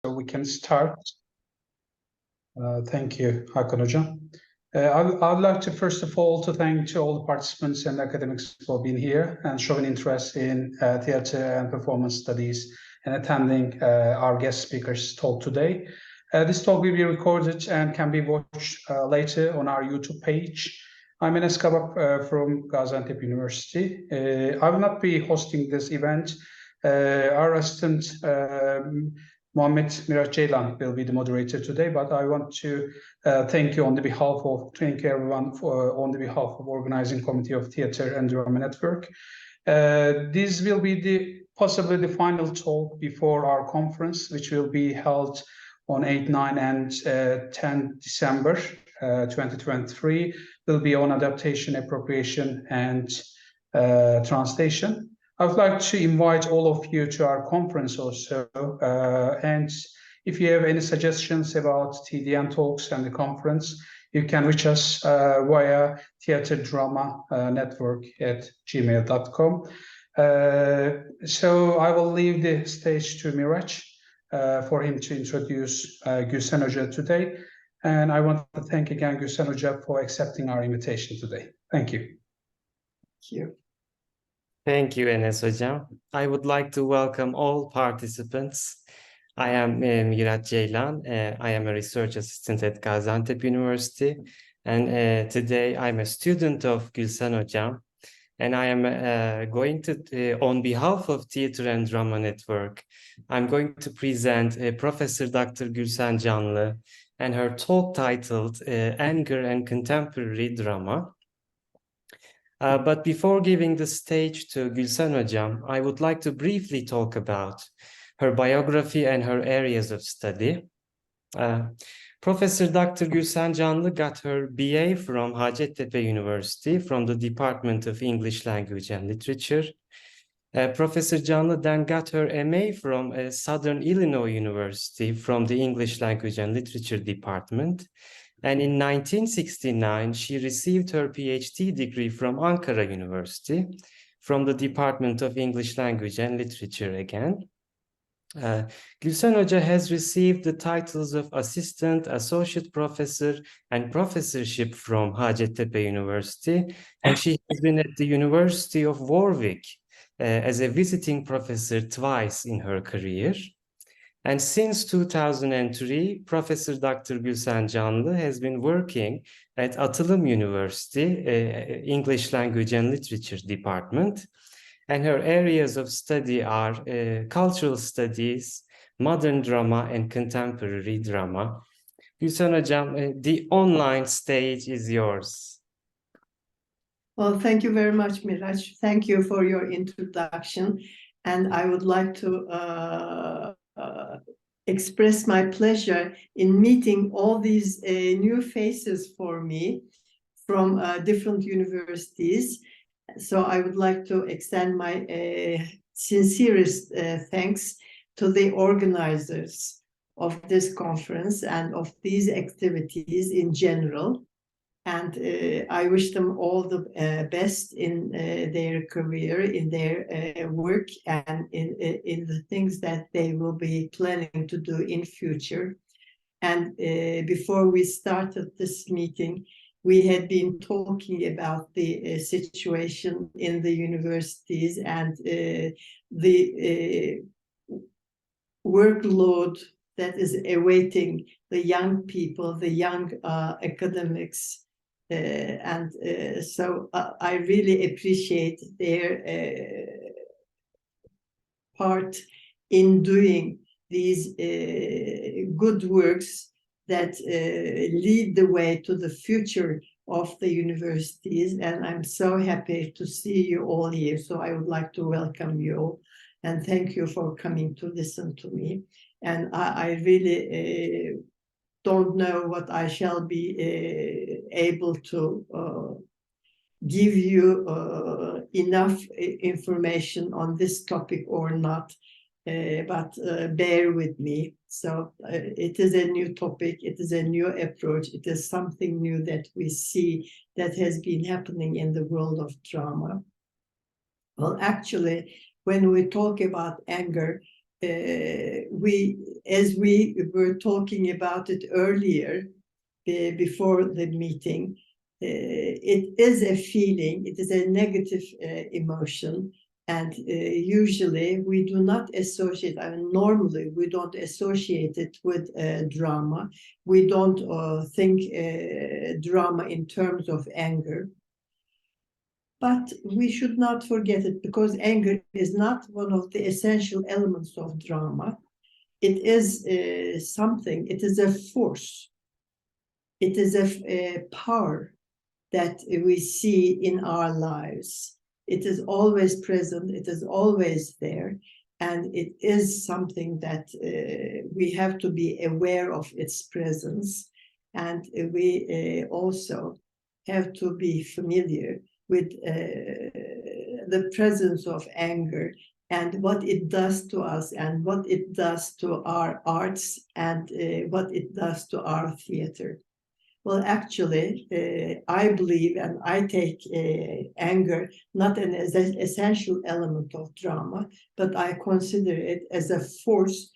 we can start. Thank you, Hakan Hocam. I'd like to first of all to thank all the participants and academics for being here and showing interest in theater and performance studies and attending our guest speakers talk today. This talk will be recorded and can be watched later on our YouTube page. I'm Enes Kabak from Gaziantep University. I will not be hosting this event. Our assistant Muhammed Miraç Ceylan will be the moderator today, but I want to thank you everyone on the behalf of organizing committee of Theater and Drama Network. This will be possibly the final talk before our conference, which will be held on 8, 9, and 10 December 2023. Will be on adaptation, appropriation, and translation. I would like to invite all of you to our conference also, and if you have any suggestions about TDN talks and the conference, you can reach us via theaterdrama.network@gmail.com. So I will leave the stage to Miraç for him to introduce Gülsen Hoca today, and I want to thank again Gülsen Hoca for accepting our invitation today. Thank you. Thank you. Thank you, Enes Hocam. I would like to welcome all participants. I am Miraç Ceylan. I am a research assistant at Gaziantep University. And today I'm a student of Gülsen Hocam. And I am going to, on behalf of Theater and Drama Network, I'm going to present Professor Dr. Gülsen Canlı and her talk titled Anger and Contemporary Drama. But before giving the stage to Gülsen Hocam, I would like to briefly talk about her biography and her areas of study. Professor Dr. Gülsen Canlı got her BA from Hacettepe University from the Department of English Language and Literature. Professor Canlı then got her MA from Southern Illinois University from the English Language and Literature Department. And in 1969, she received her PhD degree from Ankara University from the Department of English Language and Literature again. Gülsen Hoca has received the titles of Assistant, Associate Professor, and Professorship from Hacettepe University, and she has been at the University of Warwick as a visiting professor twice in her career. And since 2003, Professor Dr. Gülsen Canlı has been working at Atılım University, English Language and Literature Department. And her areas of study are cultural studies, modern drama, and contemporary drama. Gülsen Hocam, the online stage is yours. Well, thank you very much, Miraç. Thank you for your introduction. And I would like to express my pleasure in meeting all these new faces for me from different universities. So I would like to extend my sincerest thanks to the organizers of this conference and of these activities in general. And I wish them all the best in their career, in their work, and in the things that they will be planning to do in future. And before we started this meeting, we had been talking about the situation in the universities and the workload that is awaiting the young people, the young academics. So I really appreciate their part in doing these good works that lead the way to the future of the universities. And I'm so happy to see you all here. So I would like to welcome you all and thank you for coming to listen to me. And I really don't know what I shall be able to give you enough information on this topic or not, but bear with me. So it is a new topic, it is a new approach, it is something new that we see that has been happening in the world of drama. Well, actually, when we talk about anger, as we were talking about it earlier, before the meeting, it is a feeling, it is a negative emotion, and usually we do not associate, I mean, normally we don't associate it with drama. We don't think drama in terms of anger. But we should not forget it, because anger is not one of the essential elements of drama. It is something, it is a force. It is a power that we see in our lives. It is always present, it is always there, and it is something that we have to be aware of its presence, and we also have to be familiar with the presence of anger and what it does to us and what it does to our arts and what it does to our theater. Well, actually, I believe and I take anger not an essential element of drama, but I consider it as a force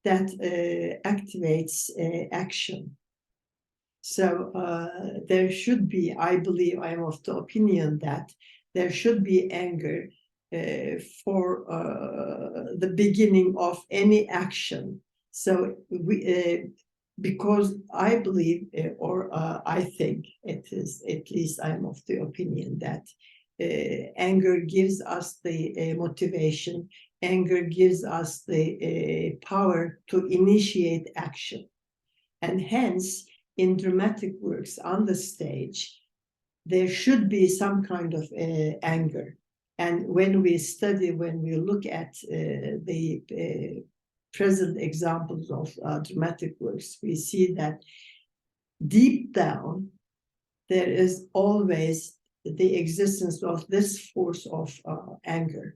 that activates action. So there should be, I believe, I am of the opinion that there should be anger for the beginning of any action. So we, because I believe, or I think it is, at least I'm of the opinion that anger gives us the motivation, anger gives us the power to initiate action. And hence, in dramatic works on the stage, there should be some kind of anger. And when we study, when we look at the present examples of dramatic works, we see that deep down, there is always the existence of this force of anger,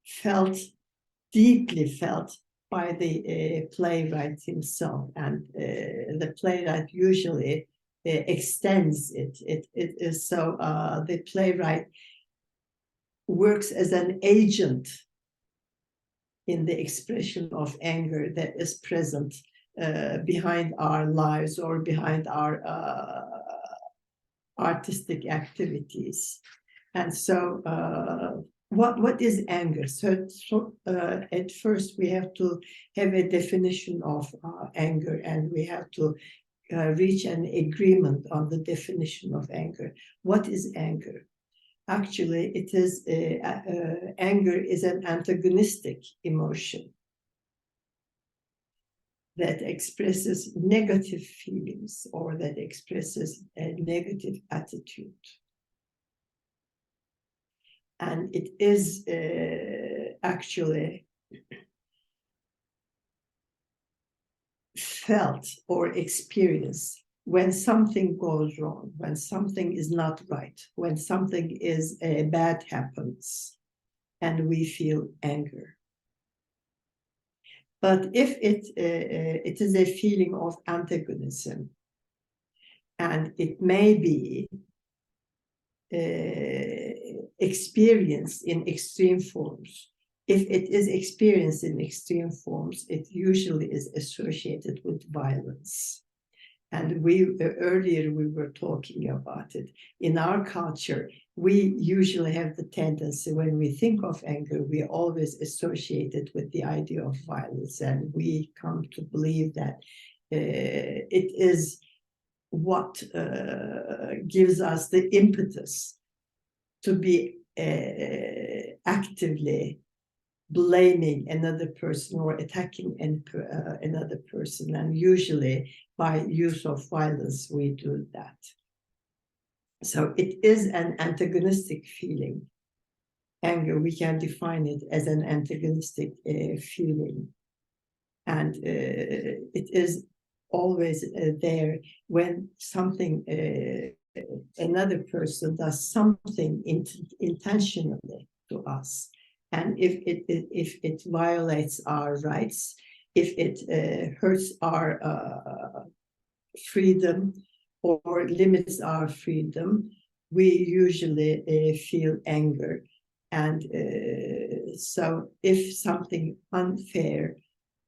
felt, deeply felt by the playwright himself. And the playwright usually extends it. It is so the playwright works as an agent in the expression of anger that is present behind our lives or behind our artistic activities. And so what is anger? So at first we have to have a definition of anger, and we have to reach an agreement on the definition of anger. What is anger? Actually, it is anger is an antagonistic emotion that expresses negative feelings or that expresses a negative attitude. And it is actually felt or experienced when something goes wrong, when something is not right, when something is bad happens, and we feel anger. But if it is a feeling of antagonism, and it may be experienced in extreme forms. If it is experienced in extreme forms, it usually is associated with violence. And earlier we were talking about it. In our culture, we usually have the tendency, when we think of anger, we always associate it with the idea of violence. And we come to believe that it is what gives us the impetus to be actively blaming another person or attacking another person. And usually by use of violence, we do that. So it is an antagonistic feeling. Anger, we can define it as an antagonistic feeling. And it is always there when something, another person does something intentionally to us. And if it violates our rights, if it hurts our freedom or limits our freedom, we usually feel anger. And so if something unfair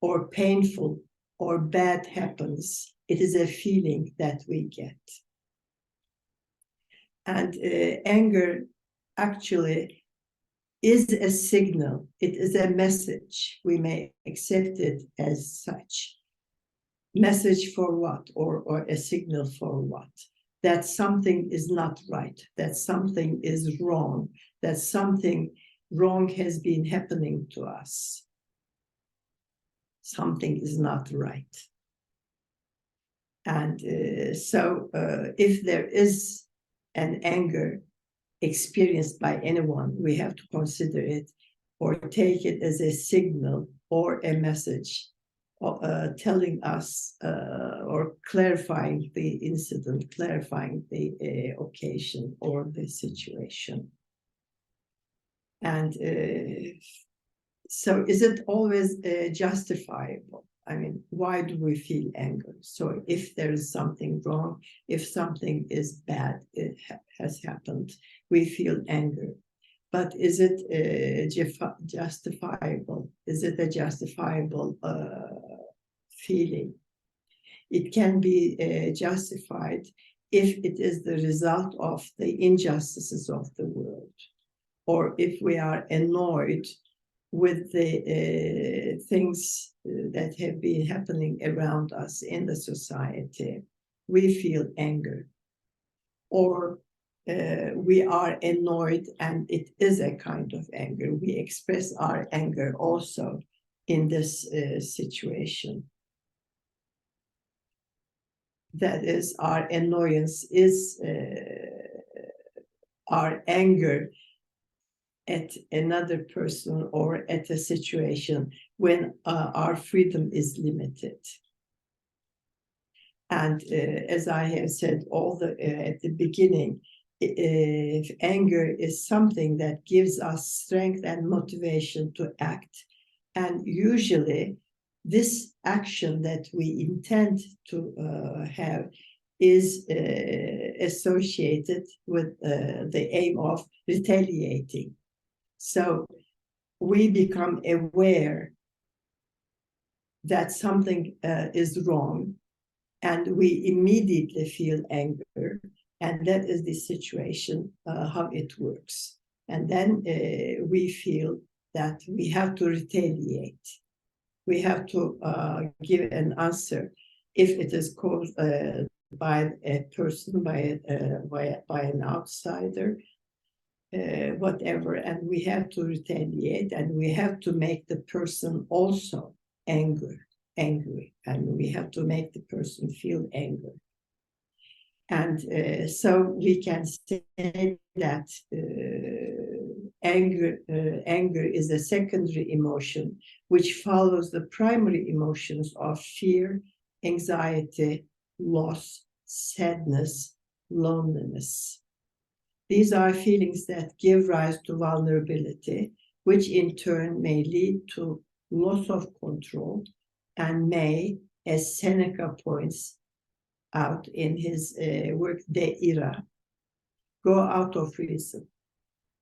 or painful or bad happens, it is a feeling that we get. And anger actually is a signal. It is a message. We may accept it as such. Message for what, or a signal for what? That something is not right, that something is wrong, that something wrong has been happening to us. Something is not right. And so if there is an anger experienced by anyone, we have to consider it or take it as a signal or a message telling us or clarifying the incident, clarifying the occasion or the situation. And so is it always justifiable? I mean, why do we feel anger? So if there is something wrong, if something is bad, it has happened, we feel anger. But is it justifiable? Is it a justifiable feeling? It can be justified if it is the result of the injustices of the world, or if we are annoyed with the things that have been happening around us in the society, we feel anger. Or we are annoyed and it is a kind of anger. We express our anger also in this situation. That is, our annoyance is our anger at another person or at a situation when our freedom is limited. And as I have said at the beginning, anger is something that gives us strength and motivation to act. And usually this action that we intend to have is associated with the aim of retaliating. So we become aware that something is wrong, and we immediately feel anger, and that is the situation, how it works. And then we feel that we have to retaliate. We have to give an answer if it is caused by a person, by an outsider, whatever, and we have to retaliate, and we have to make the person also angry, and we have to make the person feel anger. And so we can say that anger is a secondary emotion which follows the primary emotions of fear, anxiety, loss, sadness, loneliness. These are feelings that give rise to vulnerability, which in turn may lead to loss of control and may, as Seneca points out in his work De Ira, go out of reason.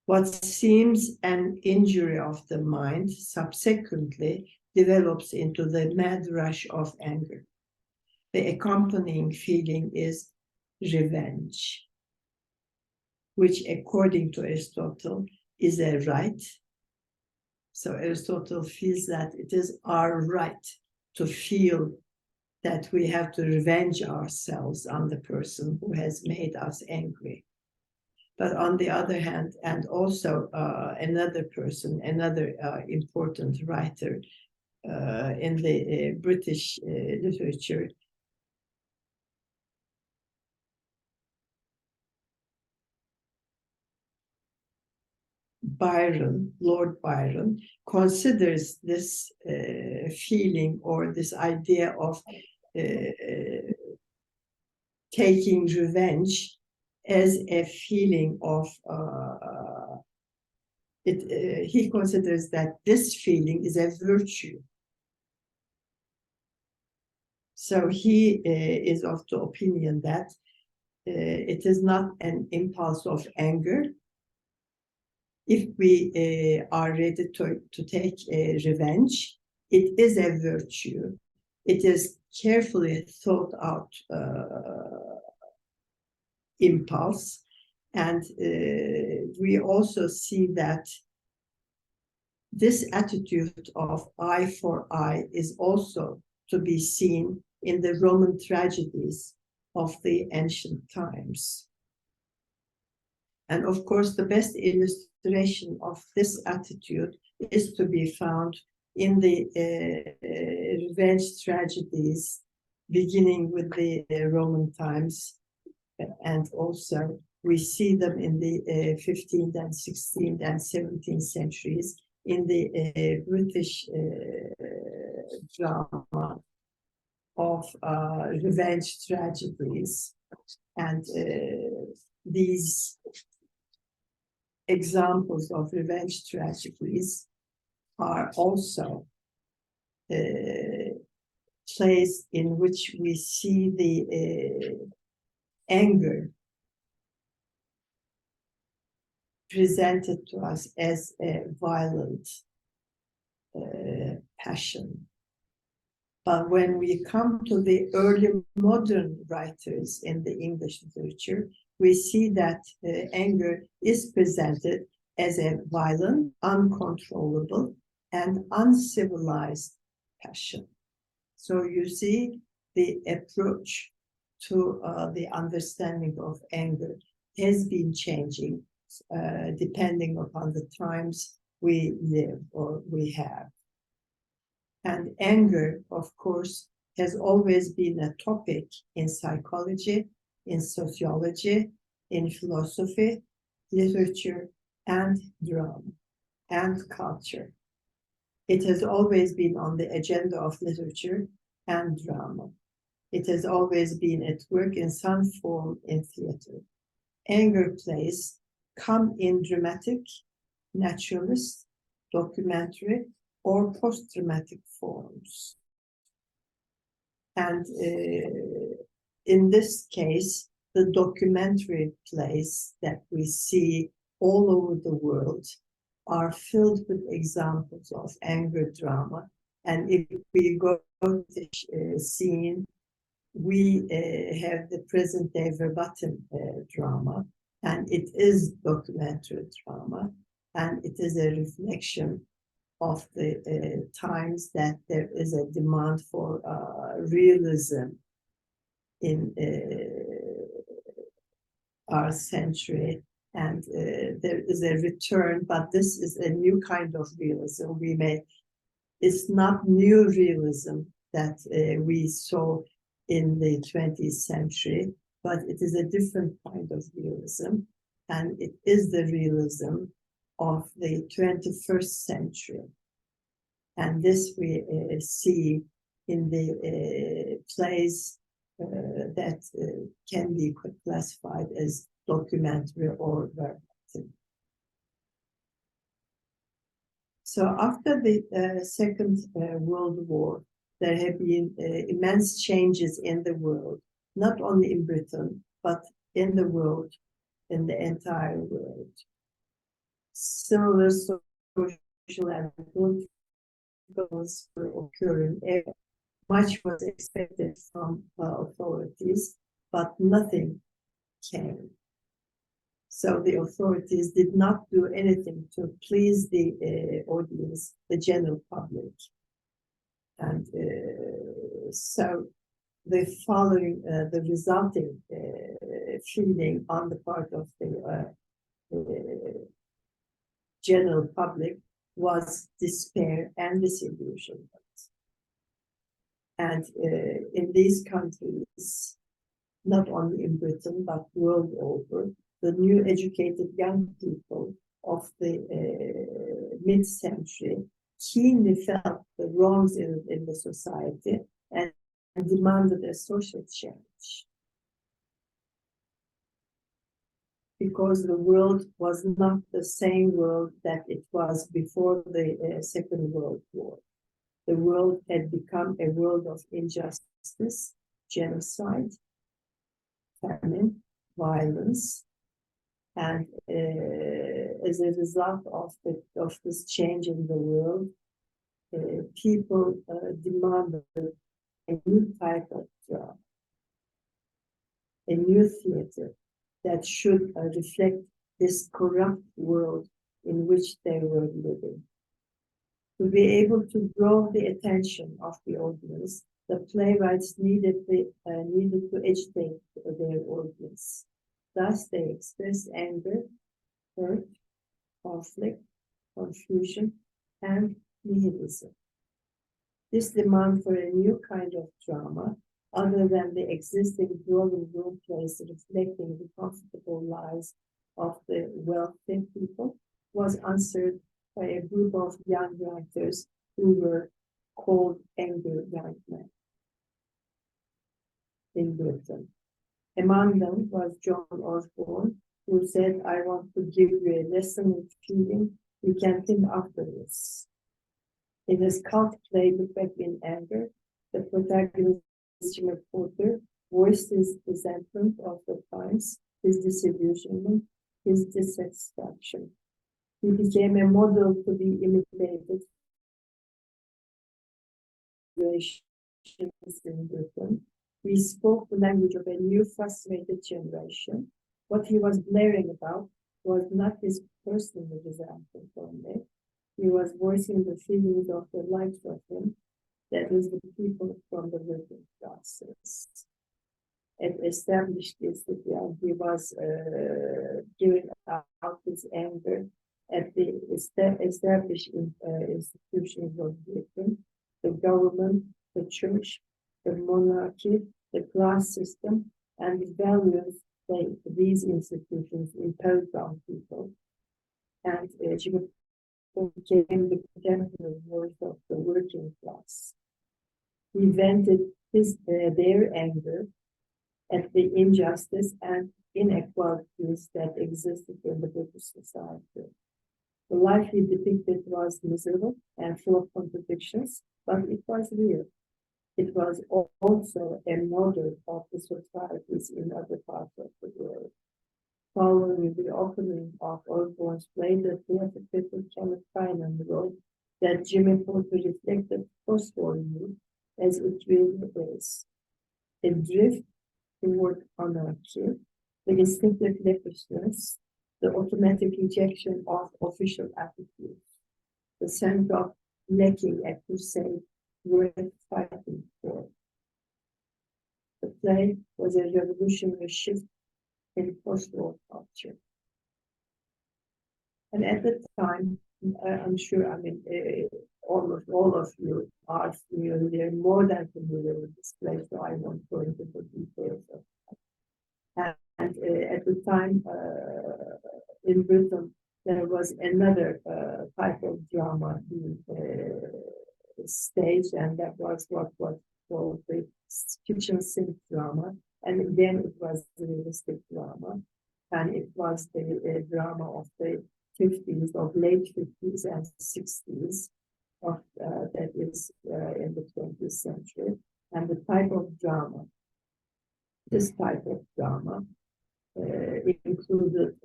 What seems an injury of the mind subsequently develops into the mad rush of anger. The accompanying feeling is revenge, which according to Aristotle is a right. So Aristotle feels that it is our right to feel that we have to revenge ourselves on the person who has made us angry. But on the other hand, and also another person, another important writer in the British literature, Byron, Lord Byron, considers this feeling or this idea of taking revenge as a feeling of he considers that this feeling is a virtue. So he is of the opinion that it is not an impulse of anger, if we are ready to take revenge, it is a virtue. It is carefully thought out impulse. And we also see that this attitude of eye for eye is also to be seen in the Roman tragedies of the ancient times. And of course, the best illustration of this attitude is to be found in the revenge tragedies, beginning with the Roman times, and also we see them in the 15th and 16th and 17th centuries in the British drama of revenge tragedies. And these examples of revenge tragedies are also plays in which we see the anger presented to us as a violent passion. But when we come to the early modern writers in the English literature, we see that anger is presented as a violent, uncontrollable, and uncivilized passion. So you see the approach to the understanding of anger has been changing depending upon the times we live or we have. And anger, of course, has always been a topic in psychology, in sociology, in philosophy, literature, and drama, and culture. It has always been on the agenda of literature and drama. It has always been at work in some form in theater. Anger plays come in dramatic, naturalist, documentary, or post-dramatic forms. And in this case, the documentary plays that we see all over the world are filled with examples of anger drama. And if we go to the scene, we have the present-day verbatim drama, and it is documentary drama, and it is a reflection of the times that there is a demand for realism in our century, and there is a return, but this is a new kind of realism. It's not new realism that we saw in the 20th century, but it is a different kind of realism, and it is the realism of the 21st century. And this we see in the plays that can be classified as documentary or verbatim. So after the Second World War, there have been immense changes in the world, not only in Britain, but in the world, in the entire world. Similar social and political goals were occurring. Much was expected from authorities, but nothing came. So the authorities did not do anything to please the audience, the general public. And so the resulting feeling on the part of the general public was despair and disillusionment. And in these countries, not only in Britain, but world over, the new educated young people of the mid-century keenly felt the wrongs in the society and demanded a social change. Because the world was not the same world that it was before the Second World War. The world had become a world of injustice, genocide, famine, violence, And as a result of this change in the world, people demanded a new type of drama, a new theater that should reflect this corrupt world in which they were living. To be able to draw the attention of the audience, the playwrights needed to agitate their audience. Thus, they expressed anger, hurt, conflict, confusion, and nihilism. This demand for a new kind of drama, other than the existing drawing room plays reflecting the comfortable lives of the wealthy people, was answered by a group of young writers who were called anger young men in Britain. Among them was John Osborne, who said, "I want to give you a lesson in feeling you can think afterwards." In his cult play, Defect in Anger, the protagonist, Jimmy Porter, voiced his resentment of the times, his disillusionment, his dissatisfaction. He became a model to be imitated in Britain. He spoke the language of a new frustrated generation. What he was blaring about was not his personal resentment only. He was voicing the feelings of the likes of him, that is, the people from the working classes. It established this, that he was giving out his anger at the established institutions of Britain, the government, the church, the monarchy, the class system, and the values these institutions imposed on people. And Jimmy became the contemporary voice of the working class. He vented their anger at the injustice and inequalities that existed in the British society. The life he depicted was miserable and full of contradictions, but it was real. It was also a model of the societies in other parts of the world. Following the opening of Osborne's play, the theatre critic Kenneth Tynan wrote that Jimmy Porter reflected post-war youth as it really is. A drift toward anarchy, the instinctive leprosy, the automatic rejection of official attitudes, the sense of lacking a crusade worth fighting for. The play was a revolutionary shift in post-war culture. And at the time, I'm sure, almost all of you are familiar, more than familiar with this play, so I won't go into the details of that. And at the time, in Britain, there was another type of drama being staged, and that was what was called the kitchen sink drama. And again, it was the realistic drama, and it was the drama of the 50s, of late 50s and 60s, of that is in the 20th century. And the type of drama, this type of drama, it included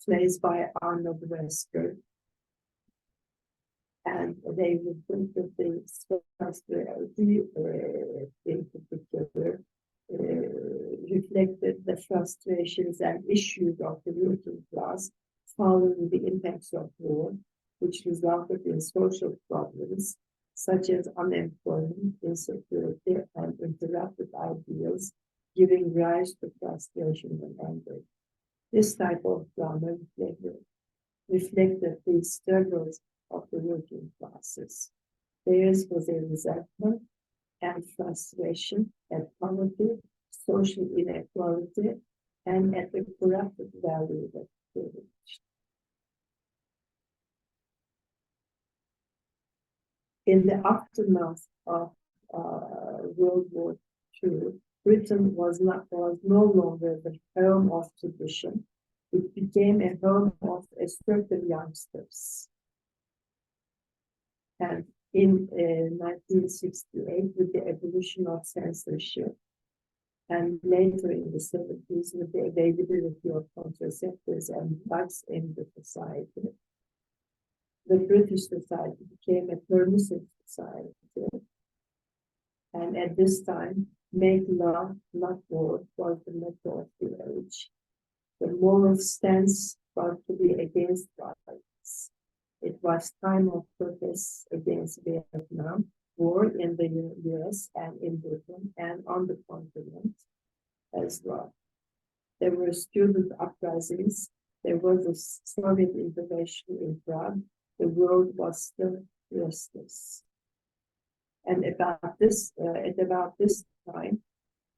plays by Arnold Wesker, and they reflected the sexuality in particular, reflected the frustrations and issues of the working class following the impacts of war, which resulted in social problems such as unemployment, insecurity, and interrupted ideals, giving rise to frustration and anger. This type of drama reflected the struggles of the working classes. Theirs was a resentment and frustration at poverty, social inequality, and at the corrupted value of privilege. In the aftermath of World War II, Britain was no longer the home of tradition. It became a home of assertive youngsters. And in 1968, with the abolition of censorship, And later in the 70s, with the availability of contraceptives and drugs in the society, the British society became a permissive society. And at this time, make love, not war, was the motto of the age. The moral stance was to be against violence. It was time of protests against Vietnam War in the US and in Britain and on the continent as well. There were student uprisings. There was a Soviet intervention in Prague. The world was still restless. And at about this time,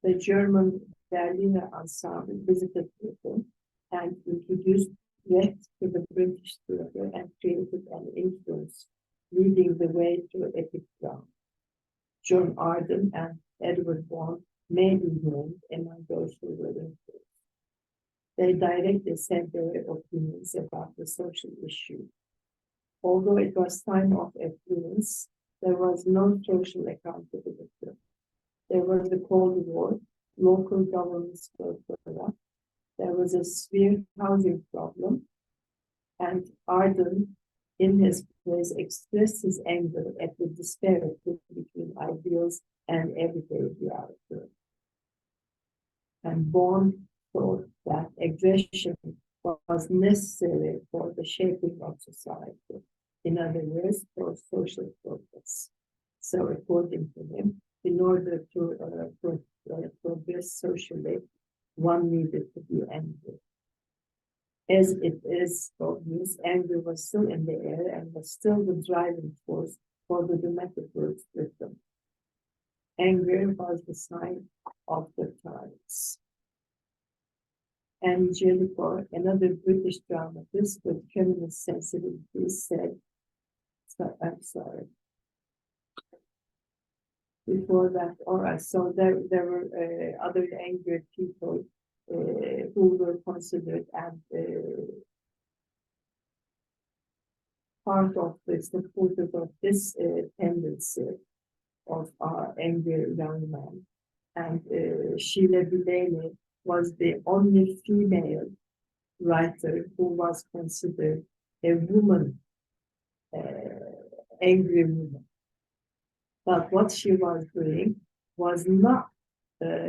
the German Berliner Ensemble visited Britain and introduced Brecht to the British theatre and created an influence, leading the way to epic drama. John Arden and Edward Bond may be named among those who were influenced. They directly said their opinions about the social issue. Although it was time of affluence, there was no social accountability. There was the Cold War, local governments were corrupt, there was a severe housing problem, and Arden, in his plays, expressed his anger at the disparity between ideals and everyday reality. And Bond thought that aggression was necessary for the shaping of society. In other words, for social progress. So according to him, in order to progress socially, one needed to be angry. As it is obvious, anger was still in the air and was still the driving force for the dramatic works written. Anger was the sign of the times. And Jellicoe, another British dramatist with feminist sensibilities, said, I'm sorry. Before that, all right, so there were other angry people who were considered and part of the supporters of this tendency of our angry young man. And Sheila Delaney was the only female writer who was considered a woman, angry woman. But what she was doing was not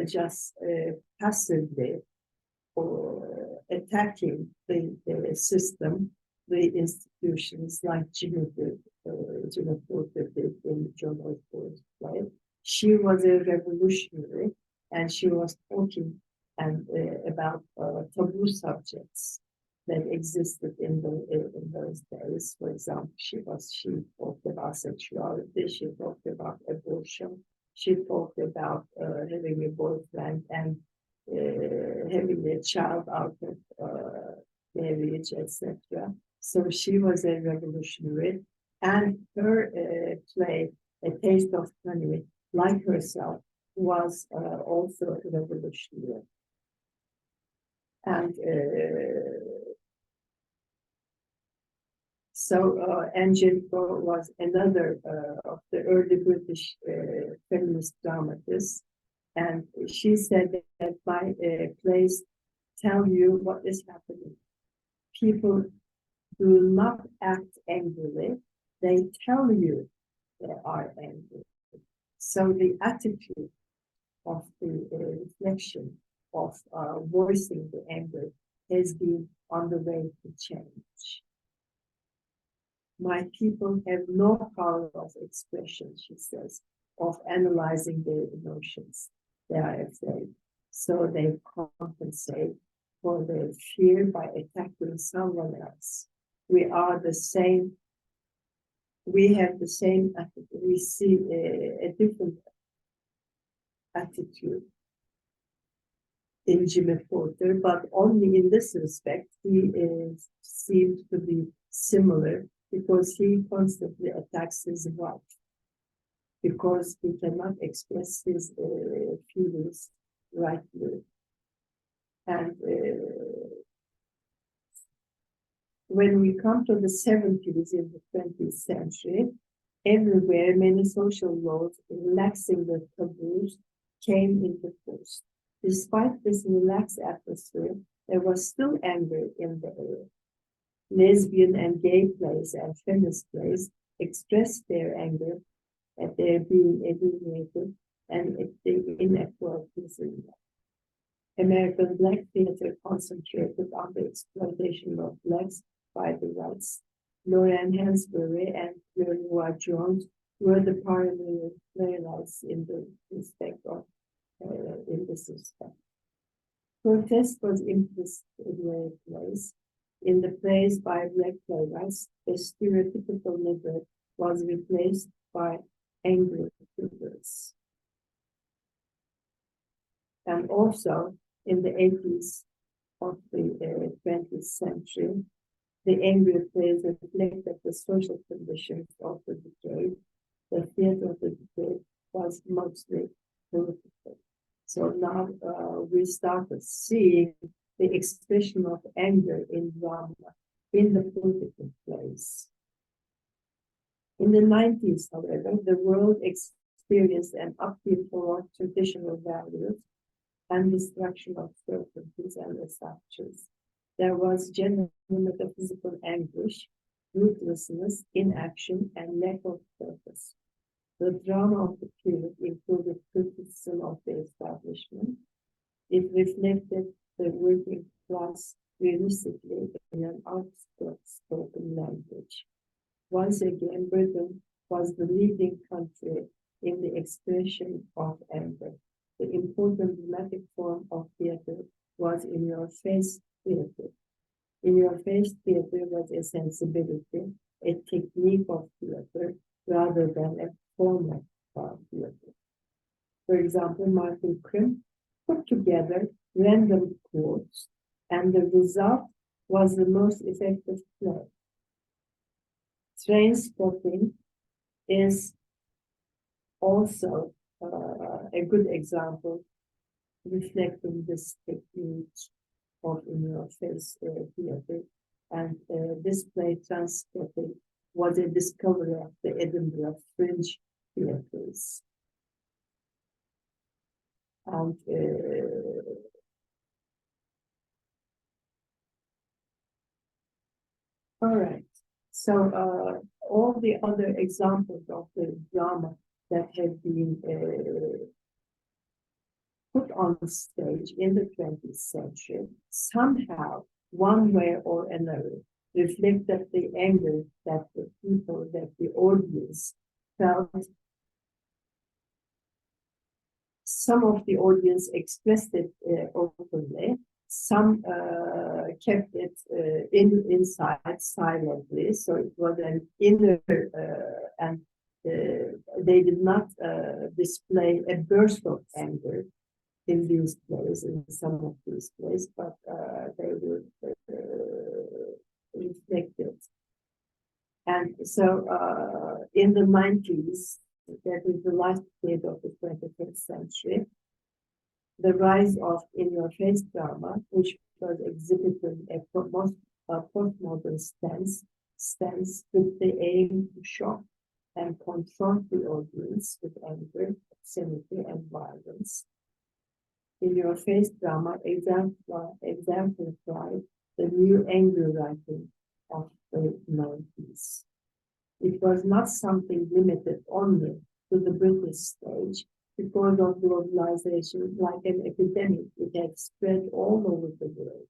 just passively or attacking the system, the institutions like Jimmy Porter did in John Osborne's play. She was a revolutionary, and she was talking about taboo subjects that existed in those days. For example, she talked about sexuality, she talked about abortion, she talked about having a boyfriend and having a child out of marriage, etc. So she was a revolutionary, and her play, A Taste of Honey, like herself, was also a revolutionary. And Angelico was another of the early British feminist dramatists, and she said that my plays tell you what is happening. People do not act angrily, they tell you they are angry. So the attitude of the reflection of voicing the anger has been on the way to change. My people have no power of expression, she says, of analyzing their emotions. They are afraid, so they compensate for their fear by attacking someone else. We are the same. We have the same attitude. We see a different attitude in Jimmy Porter, but only in this respect he seemed to be similar, because he constantly attacks his wife, because he cannot express his feelings rightly. And when we come to the 70s in the 20th century, everywhere many social laws relaxing the taboos came into force. Despite this relaxed atmosphere, there was still anger in the air. Lesbian and gay plays and feminist plays expressed their anger at their being alienated and at the inequalities in them. American Black theater concentrated on the exploitation of blacks by the whites. Lorraine Hansberry and Leroy Jones were the pioneer playwrights in the respect of in this respect. Protest was implicit in their plays. In the plays by black playwrights, the stereotypical Negro was replaced by angry figures. And also, in the 80s of the 20th century, the angry plays reflected the social conditions of the decade. The theater of the decade was mostly political. So now we started seeing the expression of anger in drama in the political plays. In the 90s, however, the world experienced an upheaval toward traditional values and destruction of certainties and assumptions. There was general metaphysical anguish, ruthlessness, inaction, and lack of purpose. The drama of the period included criticism of the establishment. It reflected the working class realistically in an outspoken language. Once again, Britain was the leading country in the expression of anger. The important dramatic form of theater was in-your-face theater. In-your-face theater was a sensibility, a technique of theater, rather than a format of theater. For example, Martin Krim put together random quotes, and the result was the most effective play. Train spotting is also a good example reflecting this technique of in-your-face theater. And this play, Transpotting, was a discovery of the Edinburgh Fringe theaters. And all right, so all the other examples of the drama that have been put on stage in the 20th century somehow, one way or another, reflected the anger that the people, that the audience felt. Some of the audience expressed it openly, some kept it inside silently, so it was an inner, and they did not display a burst of anger in these plays, in some of these plays, but they were reflected. And so in the 90s, that is the last decade of the 21st century, the rise of in-your-face drama, which was exhibiting a postmodern stance with the aim to shock and confront the audience with anger, obscenity, and violence. In-your-face drama exemplified the new anger writing of the 90s. It was not something limited only to the British stage. Because of globalization, like an epidemic, it had spread all over the world.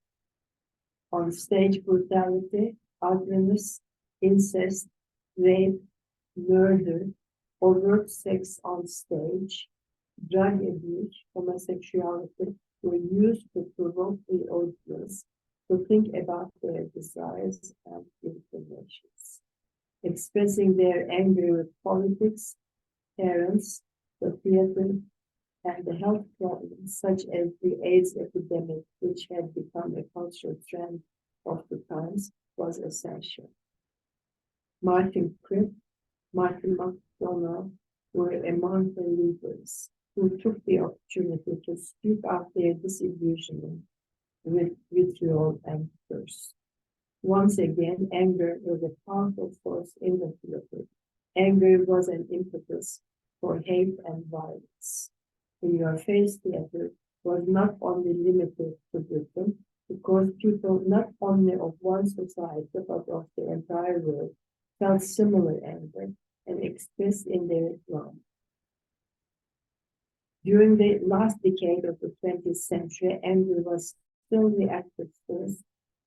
On stage brutality, ugliness, incest, rape, murder, overt sex on stage, drug abuse, homosexuality were used to provoke the audience to think about their desires and inclinations. Expressing their anger with politics, parents, the theater, and the health problems such as the AIDS epidemic, which had become a cultural trend of the times, was essential. Martin Cribb, Martin McDonagh were among the leaders who took the opportunity to speak out their disillusionment with vitriol and curse. Once again, anger was a powerful force in the theater. Anger was an impetus for hate and violence. In-your-face theater was not only limited to Britain, because people not only of one society but of the entire world felt similar anger and expressed in their drama. During the last decade of the 20th century, anger was still the active force.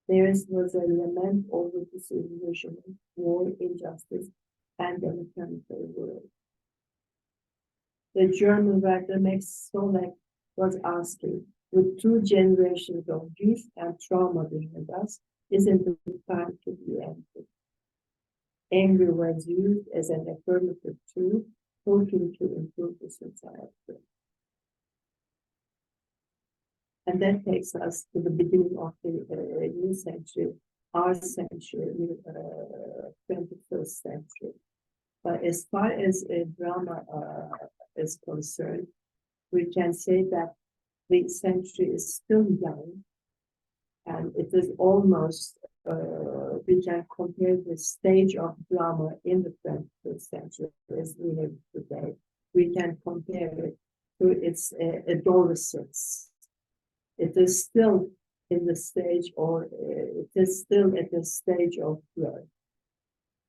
Theirs was a lament over disillusionment, war, injustice, and a mechanical world. The German writer Max Solek was asking, with 2 generations of grief and trauma behind us, isn't it time to be angry? Anger was used as an affirmative tool, hoping to improve the society. And that takes us to the beginning of the new century, our century, 21st century. But as far as drama is concerned, we can say that the century is still young, and it is almost, we can compare the stage of drama in the 21st century as we have today. We can compare it to its adolescence. It is still in the stage, or it is still at the stage of growth.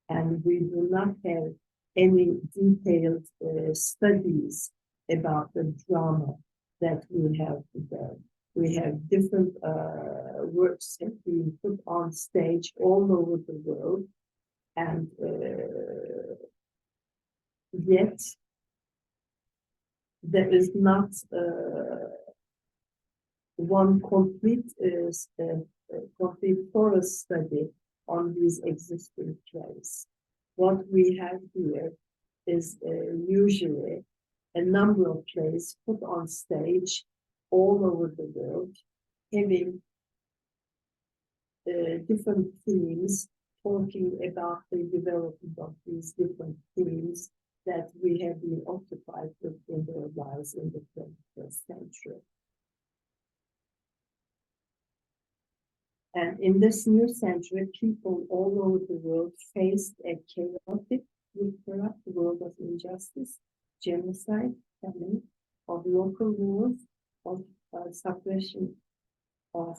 And we do not have any detailed studies about the drama that we have today. We have different works that being put on stage all over the world, and yet there is not one complete thorough study on these existing plays. What we have here is usually a number of plays put on stage all over the world, having different themes, talking about the development of these different themes that we have been occupied with in their lives in the 21st century. And in this new century, people all over the world faced a chaotic, corrupt world of injustice, genocide, famine, of local wars, of suppression of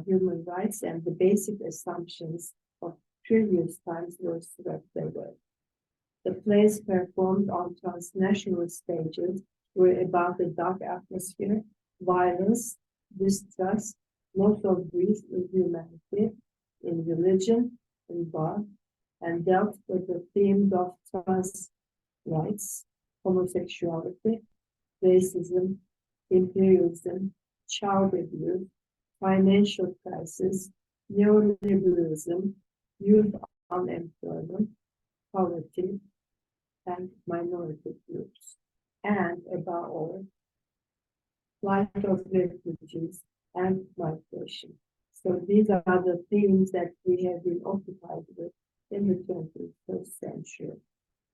human rights, and the basic assumptions of previous times were swept away. The plays performed on transnational stages were about the dark atmosphere, violence, distrust, loss of grief in humanity, in religion, in God, and dealt with the themes of trans rights, homosexuality, racism, imperialism, child abuse, financial crisis, neoliberalism, youth unemployment, poverty, and minority groups, and above all, flight of refugees and migration. So these are the themes that we have been occupied with in the 21st century.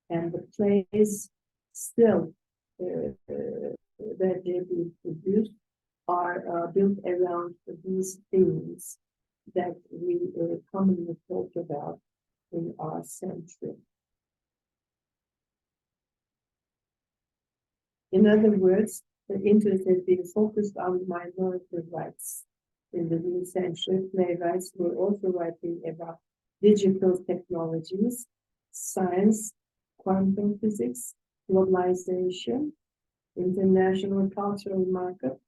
And the plays still that they've been produced are built around these themes that we commonly talk about in our century. In other words, the interest has been focused on minority rights. In the new century, playwrights were also writing about digital technologies, science, quantum physics, globalization, international cultural market,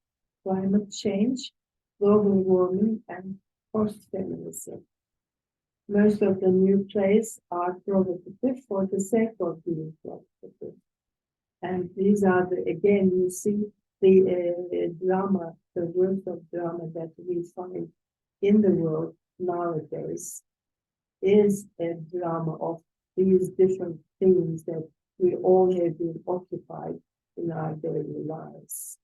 climate change, global warming, and post-feminism. Most of the new plays are provocative for the sake of being provocative. And these are the, again, you see the drama, the works of drama that we find in the world nowadays is a drama of these different themes that we all have been occupied in our daily lives.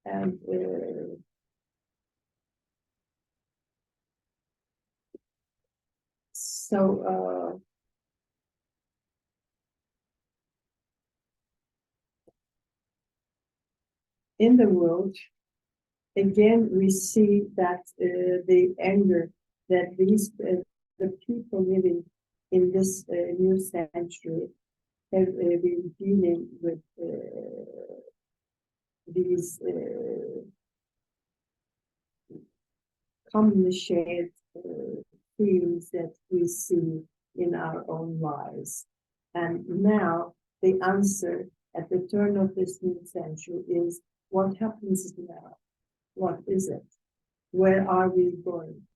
And in the world, again, we see that the anger that these the people living in this new century have been dealing with these commonly shared themes that we see in our own lives. And now the answer at the turn of this new century is, what happens now? What is it? Where are we going?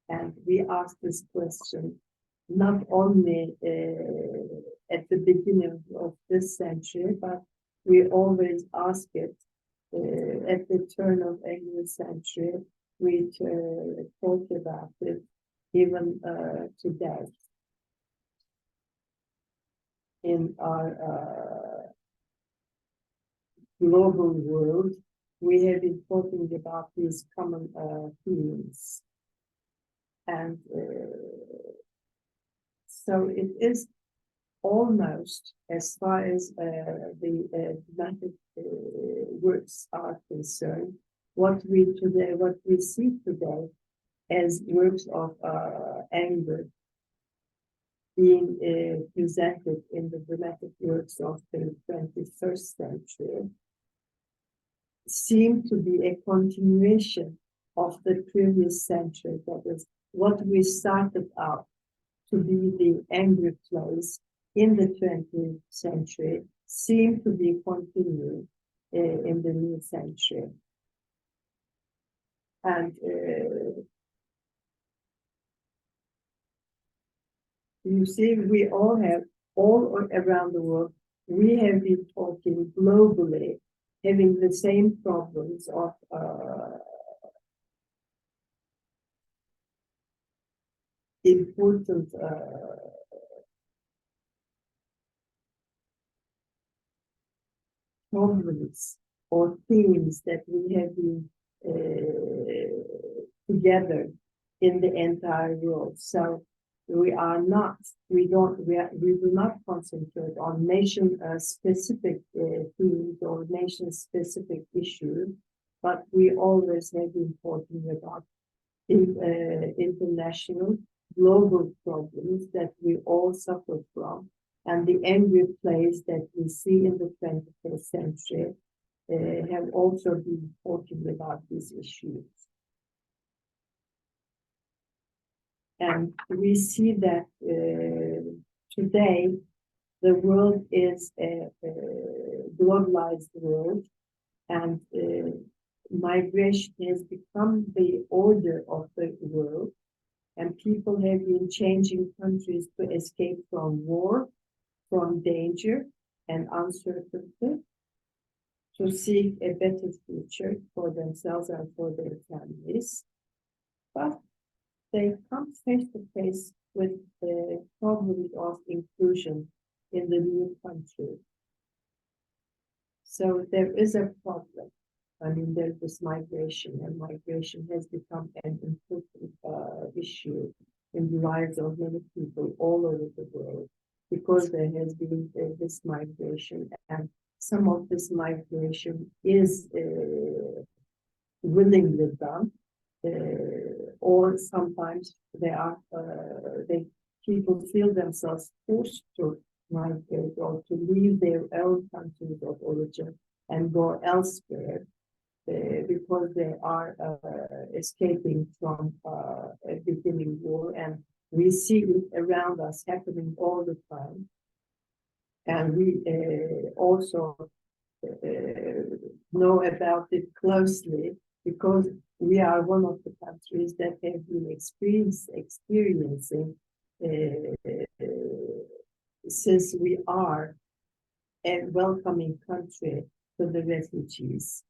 And we ask this question not only at the beginning of this century, but we always ask it at the turn of every century. We talk about it even today. In our global world, we have been talking about these common themes. And so it is almost, as far as the dramatic works are concerned, what we see today as works of anger being presented in the dramatic works of the 21st century seem to be a continuation of the previous century. That is, what we started out to be the angry place in the 20th century seem to be continued in the new century. And you see, we all around the world, we have been talking globally, having the same problems of important problems or themes that we have been together in the entire world. So we do not concentrate on nation specific themes or nation specific issues, but we always have been talking about international global problems that we all suffer from, and the angry plays that we see in the 21st century have also been talking about these issues. And we see that today the world is a globalized world, and migration has become the order of the world, and people have been changing countries to escape from war, from danger and uncertainty, to seek a better future for themselves and for their families. But they come face to face with the problem of inclusion in the new country. So there is a problem. I mean, there's this migration, and migration has become an important issue in the lives of many people all over the world, because there has been this migration, and some of this migration is willingly done, or sometimes people feel themselves forced to migrate or to leave their own countries of origin and go elsewhere because they are escaping from a beginning war, and we see it around us happening all the time. And we also know about it closely, because we are one of the countries that have been experiencing since we are a welcoming country to the refugees.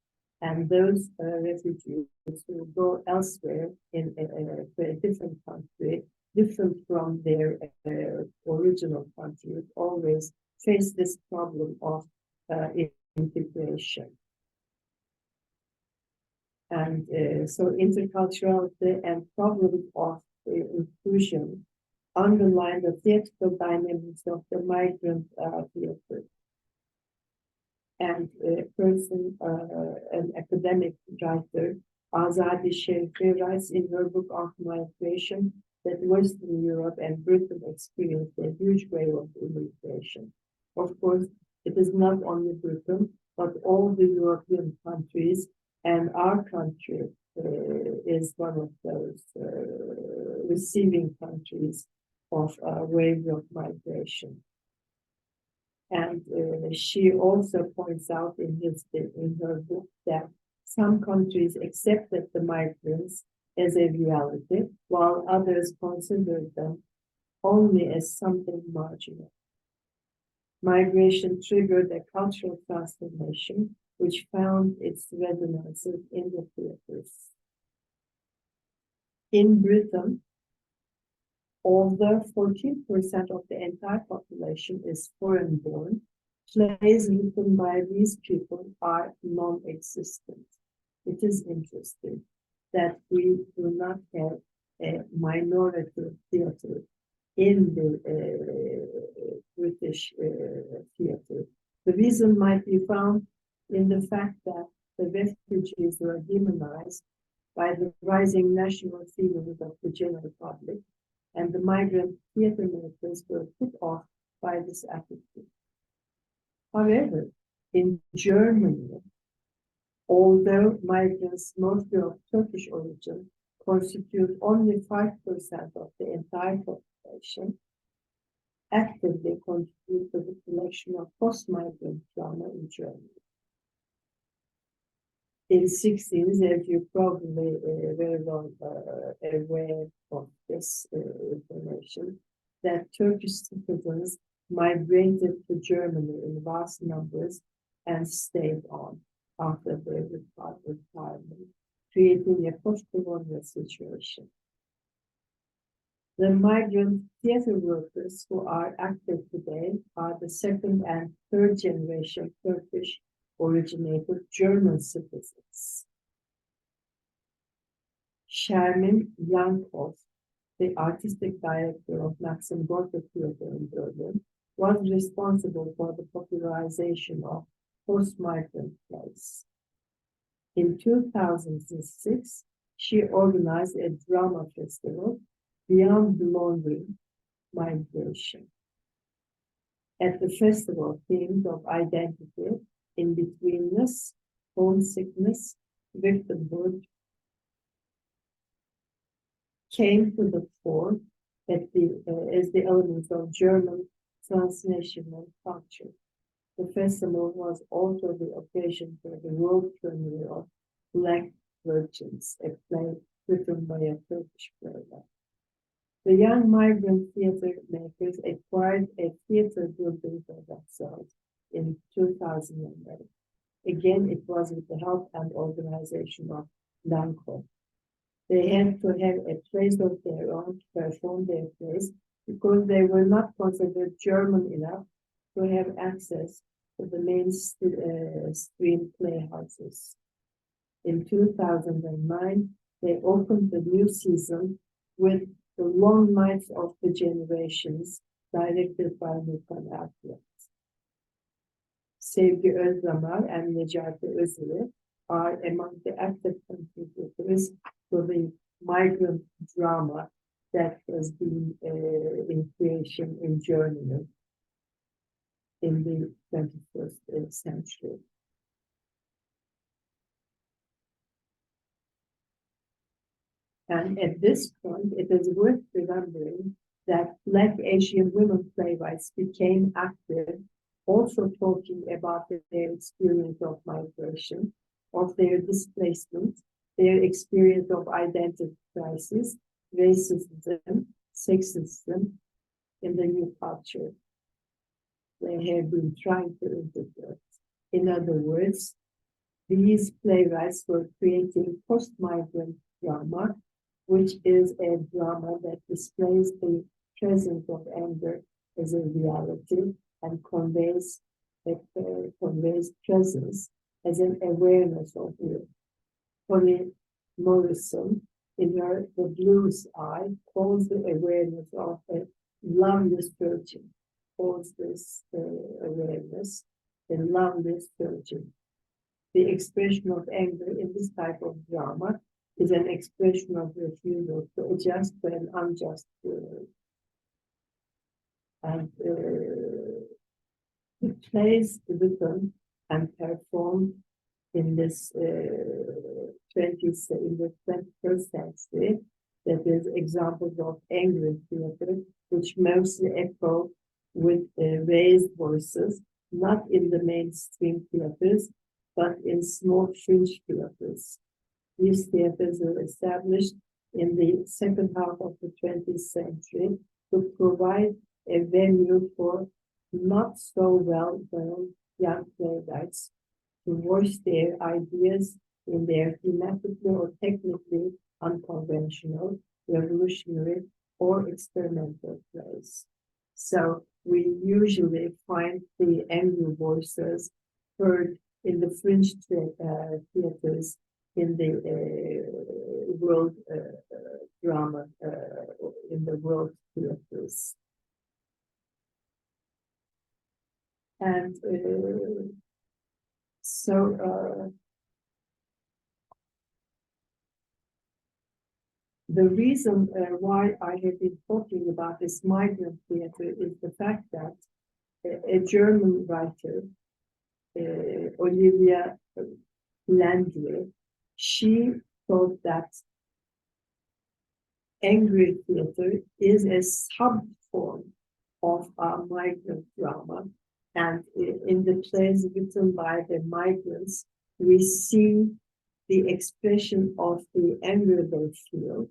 And those refugees who go elsewhere to a different country, different from their original country, always face this problem of integration. And so interculturality and problems of inclusion underline the theatrical dynamics of the migrant theater. And a person, an academic writer, Azadi Şerife, writes in her book of Migration that Western Europe and Britain experienced a huge wave of immigration. Of course, it is not only Britain, but all the European countries, and our country is one of those receiving countries of waves of migration. And she also points out in her book that some countries accepted the migrants as a reality, while others considered them only as something marginal. Migration triggered a cultural transformation, which found its resonances in the theaters. In Britain, although 14% of the entire population is foreign-born, plays written by these people are non-existent. It is interesting that we do not have a minority theater in the British theater. The reason might be found in the fact that the refugees were demonized by the rising national feelings of the general public, and the migrant theater makers were put off by this attitude. However, in Germany, although migrants mostly of Turkish origin constitute only 5% of the entire population, actively contribute to the collection of post-migrant drama in Germany. In the 60s, as you probably very well aware of this information, that Turkish citizens migrated to Germany in vast numbers and stayed on after their retirement, creating a post-colonial situation. The migrant theater workers who are active today are the second and third generation Turkish originated German citizens. Shermin Yankov, the artistic director of Maxim Gorki Theater in Berlin, was responsible for the popularization of post-migrant plays. In 2006, she organized a drama festival, Beyond the Lonely Migration. At the festival, themes of identity, in-betweenness, homesickness, victimhood came to the fore as the elements of German transnational culture. The festival was also the occasion for the world premiere of Black Virgins, a play written by a Turkish playwright. The young migrant theater makers acquired a theater building for themselves in 2011. Again, it was with the help and organization of Lanko. They had to have a place of their own to perform their plays because they were not considered German enough to have access to the mainstream playhouses. In 2009, they opened the new season with The Long Nights of the Generations, directed by Gülsen Canlı. Sevgi Özdamar and Necati Özili are among the active contributors to the migrant drama that has been in creation in Germany in the 21st century. And at this point, it is worth remembering that Black Asian women playwrights became active, also talking about their experience of migration, of their displacement, their experience of identity crisis, racism, sexism in the new culture they have been trying to integrate. In other words, these playwrights were creating post-migrant drama, which is a drama that displays the presence of anger as a reality and conveys presence as an awareness of it. Toni Morrison, in her The Blues Eye, calls the awareness of a loveless searching, calls this awareness a loveless searching. The expression of anger in this type of drama is an expression of refusal to adjust to an unjust world. And plays written and performed in this 21st century, that is examples of angry theater, which mostly echo with raised voices, not in the mainstream theaters, but in small fringe theaters. These theaters were established in the second half of the 20th century to provide a venue for not so well-known young playwrights to voice their ideas in their thematically or technically unconventional, revolutionary, or experimental plays. So we usually find the angry voices heard in the fringe theaters in the world drama, in the world theaters. And the reason why I have been talking about this migrant theater is the fact that a German writer, Olivia Landry, she thought that angry theater is a sub-form of migrant drama. And in the plays written by the migrants, we see the expression of the anger they feel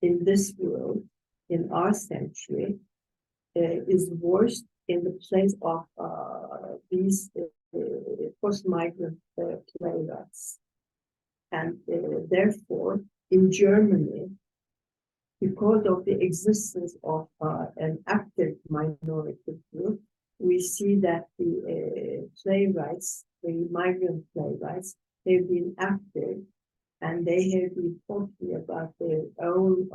in this world, in our century, is voiced in the plays of these post-migrant playwrights. And therefore, in Germany, because of the existence of an active minority group, we see that the playwrights, the migrant playwrights, have been active, and they have been talking about their own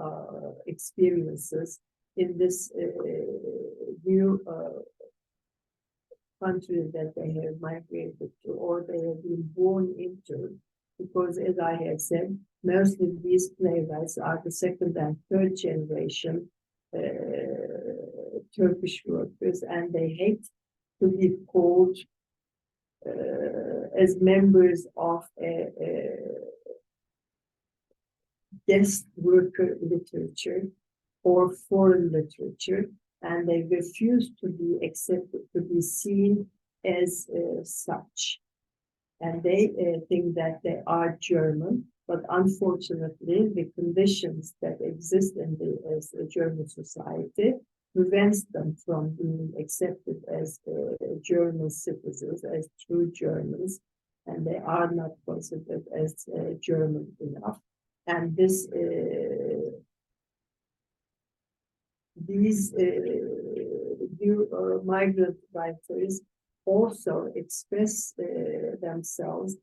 experiences in this new country that they have migrated to, or they have been born into. Because, as I have said, most of these playwrights are the second and third generation Turkish workers, and they hate to be called as members of a guest worker literature or foreign literature, and they refuse to be accepted, to be seen as such. And they think that they are German, but unfortunately, the conditions that exist in the German society prevents them from being accepted as German citizens, as true Germans, and they are not considered as German enough. And this, these new migrant writers also express themselves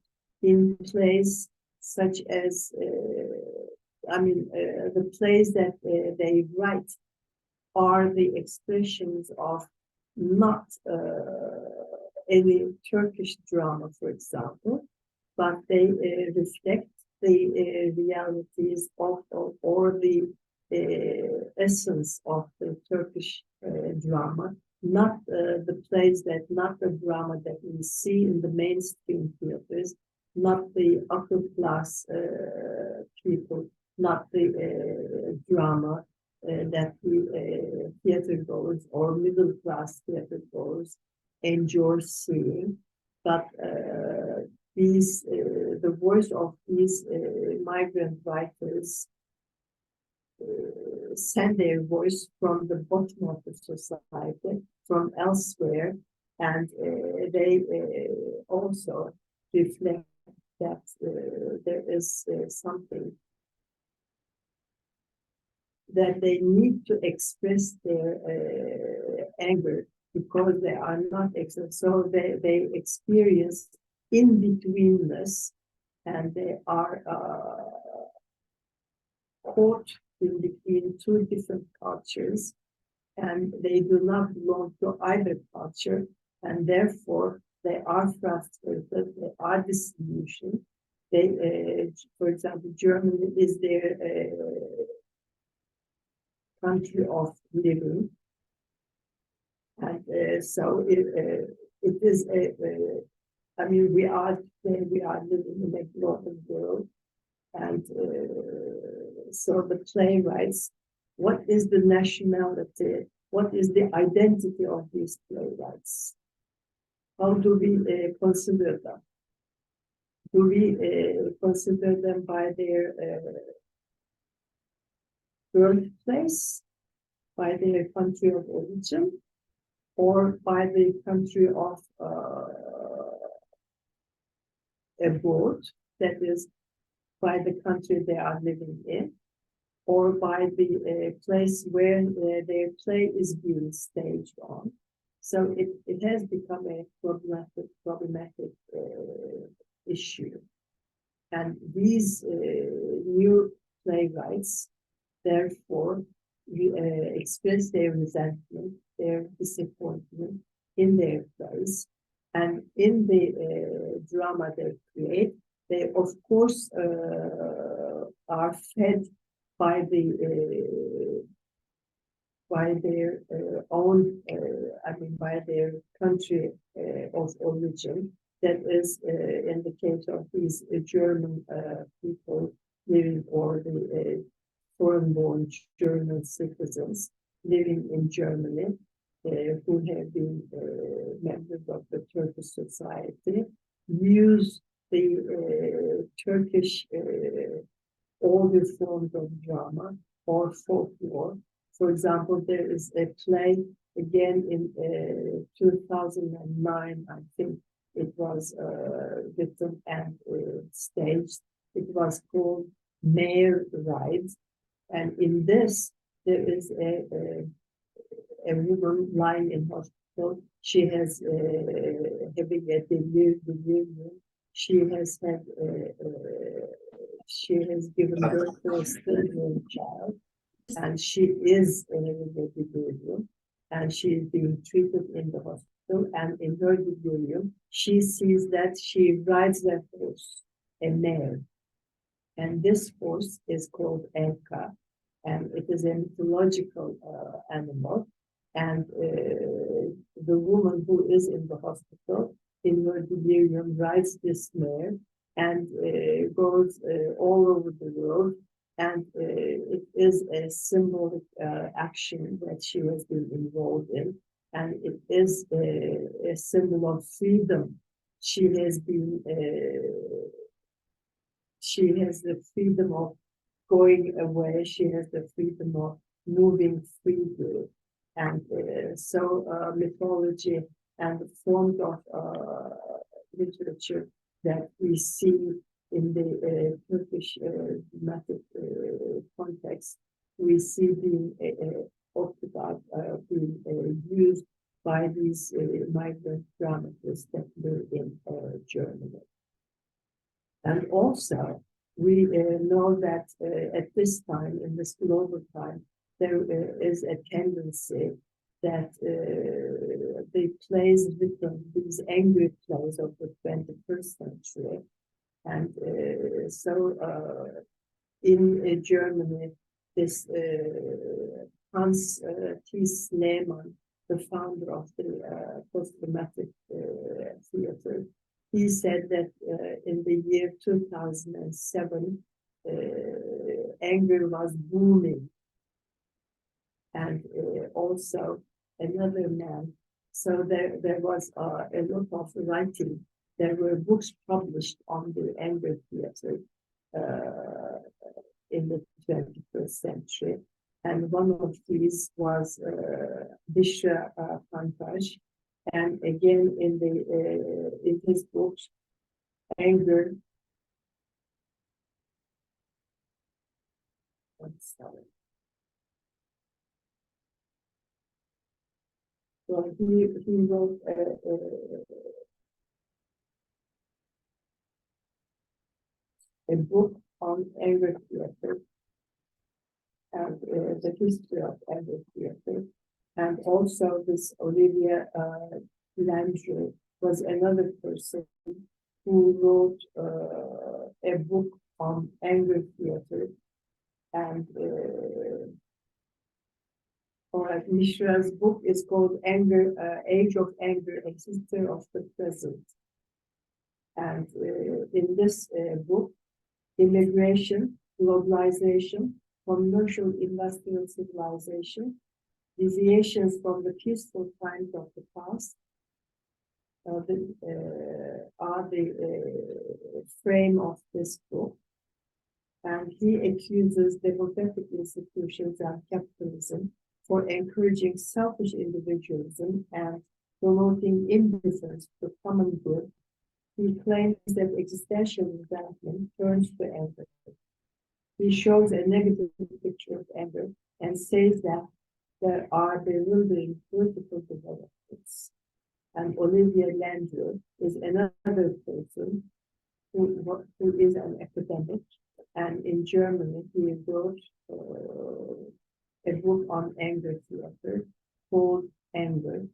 in plays such as, the plays that they write are the expressions of not any Turkish drama, for example, but they reflect the realities of or the essence of the Turkish drama, not the plays that, not the drama that we see in the mainstream theaters, not the upper class people, not the drama that the theater goers or middle class theater goers enjoy seeing, but these the voice of these migrant writers send their voice from the bottom of the society, from elsewhere, and they also reflect that there is something that they need to express their anger because they are not expressed. So they experience in-betweenness, and they are caught in between two different cultures, and they do not belong to either culture, and therefore they are frustrated, they are disillusioned. They, for example, Germany is their country of living, and so it is I mean, we are living in a global world, and so the playwrights, what is the nationality? What is the identity of these playwrights? How do we consider them? Do we consider them by their birthplace, by their country of origin, or by the country of abroad, that is, by the country they are living in, or by the place where their play is being staged on? So it has become a problematic issue. And these new playwrights, therefore, express their resentment, their disappointment in their plays, and in the drama they create, they of course are fed by their own, by their country of origin. That is, in the case of these German people living, or the foreign-born German citizens living in Germany, who have been members of the Turkish society, use the Turkish older forms of drama or folklore. For example, there is a play again in 2009, I think it was written and staged. It was called Mare Rides, and in this there is a woman lying in hospital. She has having a delirium. She has given birth to a stillborn child, and she is having a delirium, and she is being treated in the hospital. And in her delirium, she sees that she rides a horse, a mare, and this horse is called Enka, and it is a mythological animal. And the woman who is in the hospital in her delirium rides this mare and goes all over the world. And it is a symbolic action that she has been involved in. And it is a symbol of freedom. She has the freedom of going away. She has the freedom of moving freely. And so mythology and the forms of literature that we see in the Turkish dramatic context, we see being talked about, being used by these migrant dramatists that live in Germany. And also, we know that at this time, in this global time, there is a tendency that the plays written, these angry plays of the 21st century, and so in Germany, this Hans T. Lehmann, the founder of the post-dramatic theater, he said that in the year 2007, anger was booming. And also another man. So there was a lot of writing. There were books published on the anger theater in the 21st century. And one of these was Bishra Pantaj. And again, in his books, Anger. I'm sorry. So he wrote a book on anger theater and the history of anger theater. And also this Olivia Landry was another person who wrote a book on anger theater. And All right, Mishra's book is called Anger, Age of Anger, a History of the Present. And in this book, immigration, globalization, commercial industrial civilization, deviations from the peaceful times of the past are the frame of this book. And he accuses democratic institutions and capitalism for encouraging selfish individualism and promoting indifference to common good. He claims that existential resentment turns to anger. He shows a negative picture of anger and says that there are bewildering political developments. And Olivia Landry is another person who is an academic, and in Germany he wrote a book on anger theater called Anger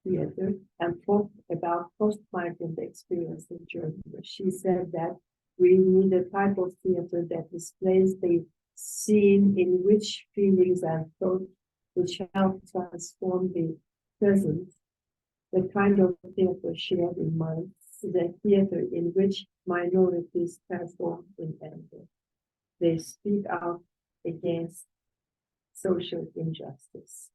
Theater, and talked about post-migrant experience in Germany. She said that we need a type of theater that displays the scene in which feelings and thoughts which help transform the present. The kind of theater she had in mind is a theater in which minorities transform in anger. They speak out against social injustice.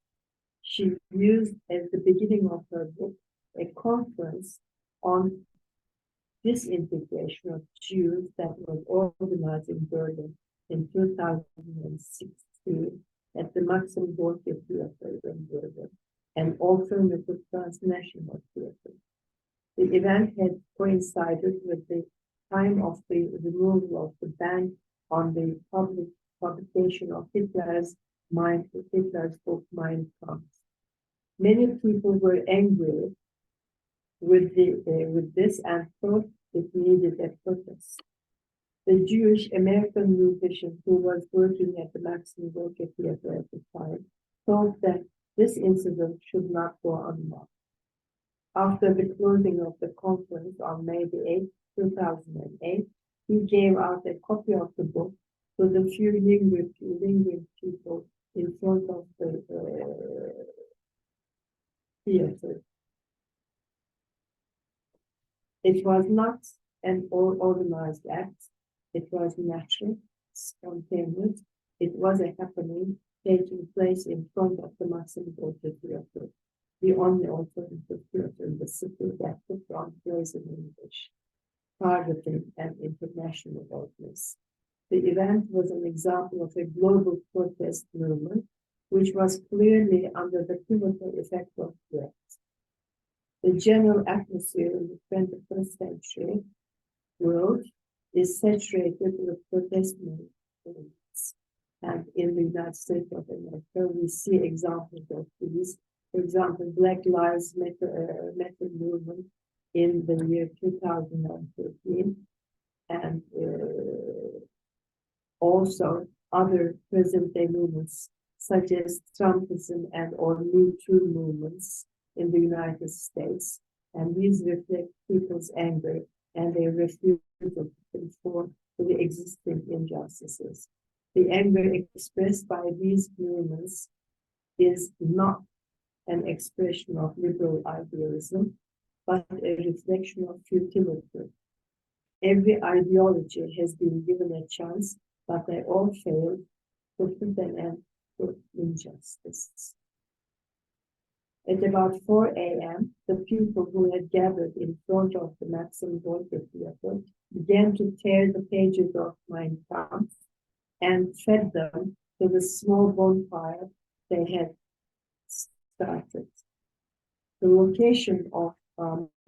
She used at the beginning of her book a conference on disintegration of Jews that was organized in Berlin in 2016 at the Maxim Gorki Theater in Berlin, an alternative transnational theater. The event had coincided with the time of the removal of the ban on the public publication of Hitler's book Mein Kampf. Many people were angry with this and thought it needed a protest. The Jewish American musician who was working at the Maxim Gorki Theater at the time thought that this incident should not go unmarked. After the closing of the conference on May 8, 2008, he gave out a copy of the book to the few lingering people in front of the theater. It was not an organized act. It was natural, spontaneous. It was a happening taking place in front of the Maxim Gorki Theater, the only alternative theater in the city that put on plays in English, targeting an international audience. The event was an example of a global protest movement, which was clearly under the pivotal effect of threat. The general atmosphere in the 21st century world is saturated with protest movements. And in the United States of America, we see examples of these. For example, Black Lives Matter movement in the year 2013, and also other present-day movements such as Trumpism and or Me Too movements in the United States. And these reflect people's anger and their refusal to conform to the existing injustices. The anger expressed by these movements is not an expression of liberal idealism, but a reflection of futility. Every ideology has been given a chance, but they all failed to put an end to injustice. At about 4 a.m., the people who had gathered in front of the Maxim Gorki Theater began to tear the pages of Mein Kampf and fed them to the small bonfire they had started. The location of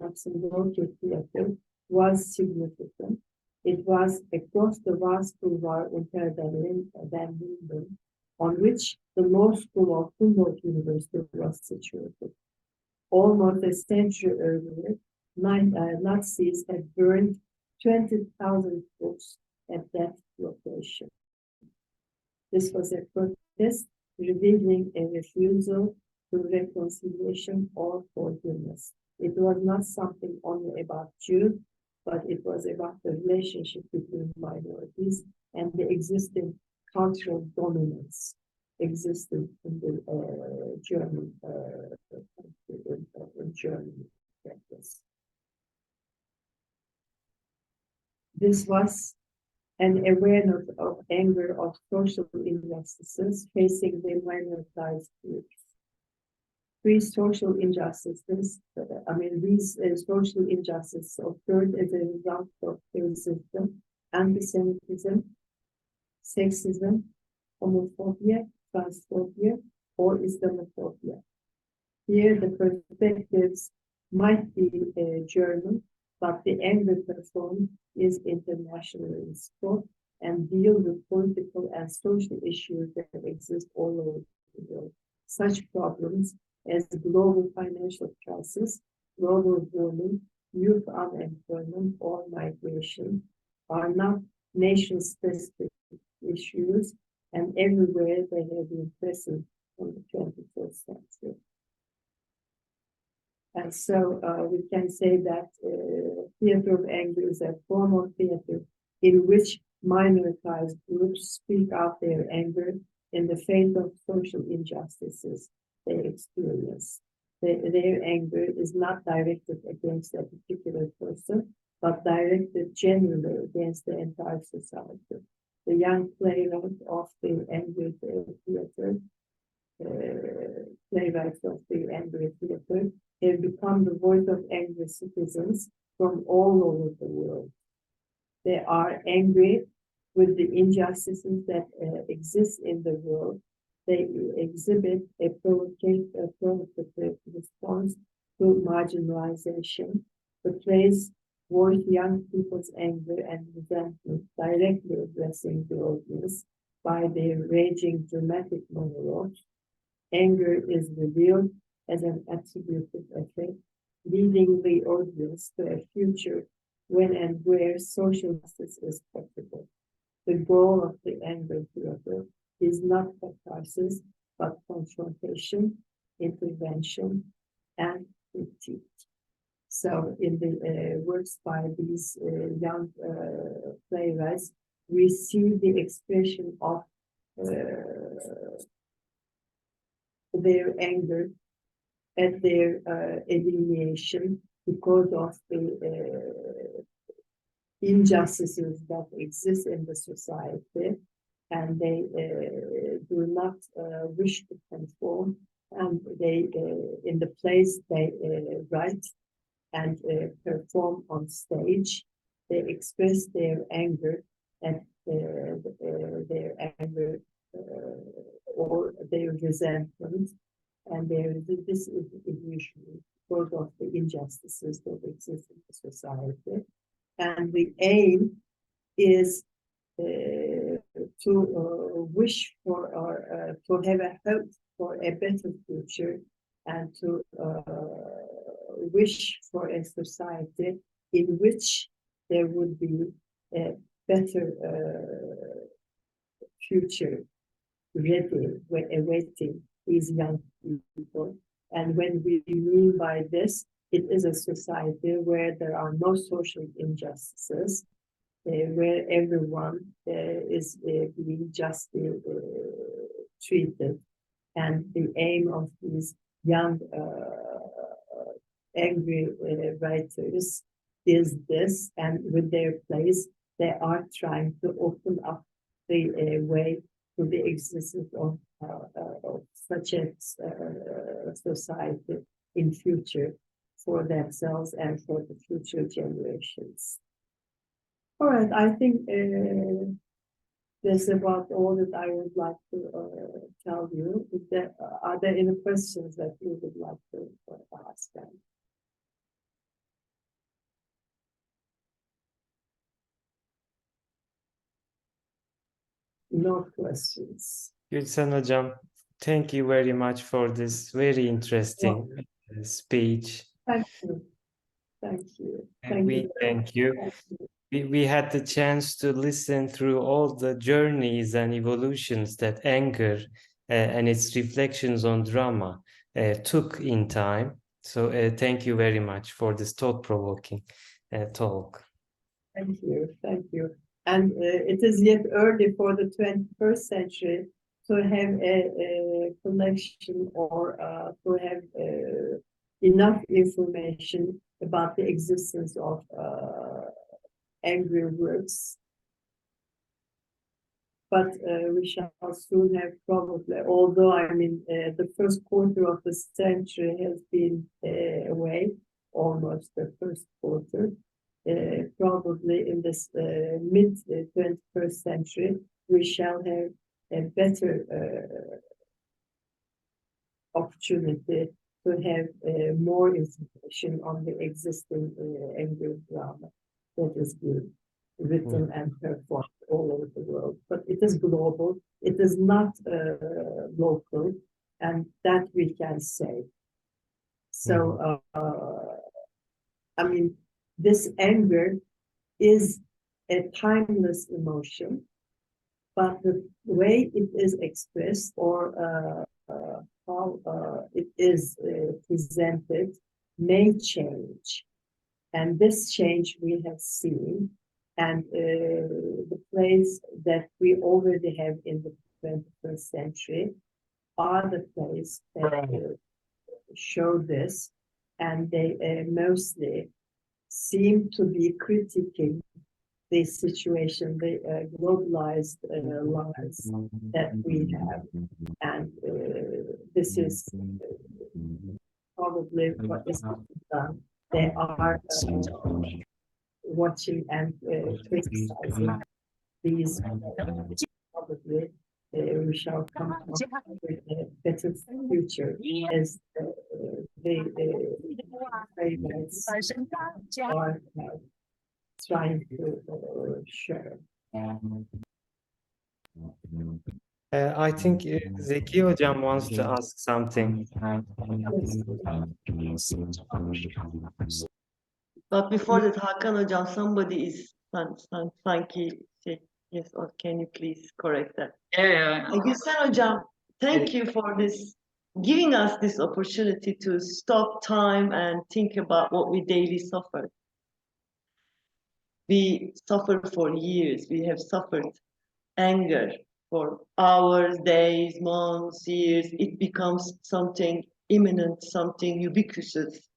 Maxim Gorki Theater was significant. It was across the vast boulevard Unter den Linden, on which the law school of Humboldt University was situated. Almost a century earlier, Nazis had burned 20,000 books at that location. This was a protest revealing a refusal to reconciliation or forgiveness. It was not something only about Jews, but it was about the relationship between minorities and the existing cultural dominance existed in the German in Germany. This was an awareness of anger of social injustices facing the minoritized groups. These social injustices, these social injustices occurred as a result of racism, anti-Semitism, sexism, homophobia, transphobia, or Islamophobia. Here, the perspectives might be German, but the anger performed is international in scope and deal with political and social issues that exist all over the world. Such problems as global financial crisis, global warming, youth unemployment, or migration are not nation-specific issues, and everywhere they have been present in the 21st century. And so we can say that theater of anger is a form of theater in which minoritized groups speak out their anger in the face of social injustices they experience. Their anger is not directed against a particular person, but directed generally against the entire society. The young playwright of the Angry Theater, playwrights of the Angry Theater, have become the voice of angry citizens from all over the world. They are angry with the injustices that exist in the world. They exhibit a provocative response to marginalization. The plays voice young people's anger and resentment, directly addressing the audience by their raging dramatic monologues. Anger is revealed as an attributed effect, leading the audience to a future when and where social justice is possible. The goal of the anger theater is not catharsis, but confrontation, intervention, and critique. So in the works by these young playwrights, we see the expression of their anger at their alienation because of the injustices that exist in the society, and they do not wish to conform, and they in the place they write and perform on stage, they express their anger at their anger or their resentment, and this is usually because of the injustices that exist in the society. And the aim is to wish for or to have a hope for a better future, and to wish for a society in which there would be a better future ready, awaiting these young people. And when we mean by this, it is a society where there are no social injustices, where everyone is being justly treated. And the aim of these young angry writers is this, and with their plays, they are trying to open up the way to the existence of such a society in future for themselves and for the future generations. All right, I think that's about all that I would like to tell you. Are there any questions that you would like to ask them? No questions. Gülsen Hocam, thank you very much for this very interesting speech. Thank you. Thank you. And we thank you. We had the chance to listen through all the journeys and evolutions that anger and its reflections on drama took in time. So thank you very much for this thought-provoking talk. Thank you. Thank you. And it is yet early for the 21st century to have a collection or to have enough information about the existence of angry words. But we shall soon have probably, although I mean the first quarter of the century has been away, almost the first quarter, probably in this mid 21st century, we shall have a better opportunity to have more information on the existing angry drama that is being written and performed all over the world. But it is global, it is not local, and that we can say. So, I mean, this anger is a timeless emotion, but the way it is expressed or how it is presented may change. And this change we have seen, and the plays that we already have in the 21st century are the plays that show this, and they mostly seem to be critiquing the situation, the globalized lives that we have. And this is probably what is done. They are watching and criticizing these. Probably we shall come up with a better future as the favorites are trying to share. I think Zeki Hocam wants to ask something. But before that, Hakan Hocam, somebody is sanki yes, or can you please correct that? Yeah. Gülsen Hocam, thank you for this, giving us this opportunity to stop time and think about what we daily suffer. We suffer for years. We have suffered anger for hours, days, months, years. It becomes something imminent, something ubiquitous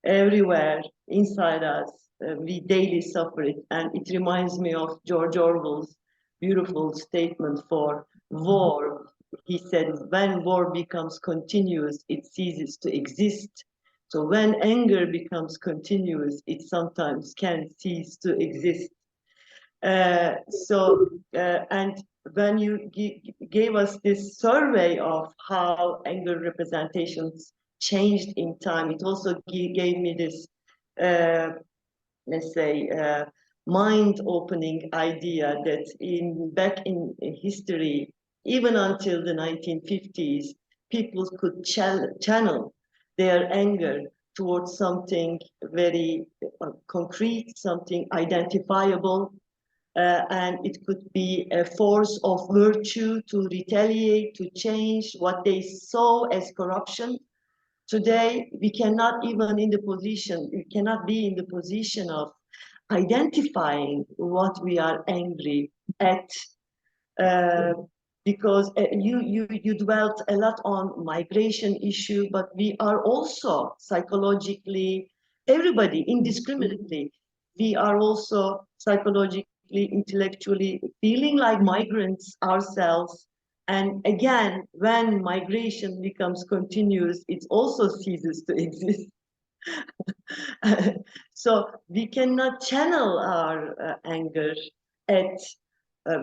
everywhere inside us. We daily suffer it. And it reminds me of George Orwell's beautiful statement for war. He said, when war becomes continuous, it ceases to exist. So when anger becomes continuous, it sometimes can cease to exist. And when you gave us this survey of how anger representations changed in time, it also gave me this, let's say, mind-opening idea that back in history, even until the 1950s, people could channel their anger towards something very concrete, something identifiable, and it could be a force of virtue to retaliate, to change what they saw as corruption. Today, we cannot be in the position of identifying what we are angry at, because you dwelt a lot on migration issue, but we are also psychologically, everybody indiscriminately, we are also psychologically, intellectually feeling like migrants ourselves. And again, when migration becomes continuous, it also ceases to exist. So we cannot channel our anger at,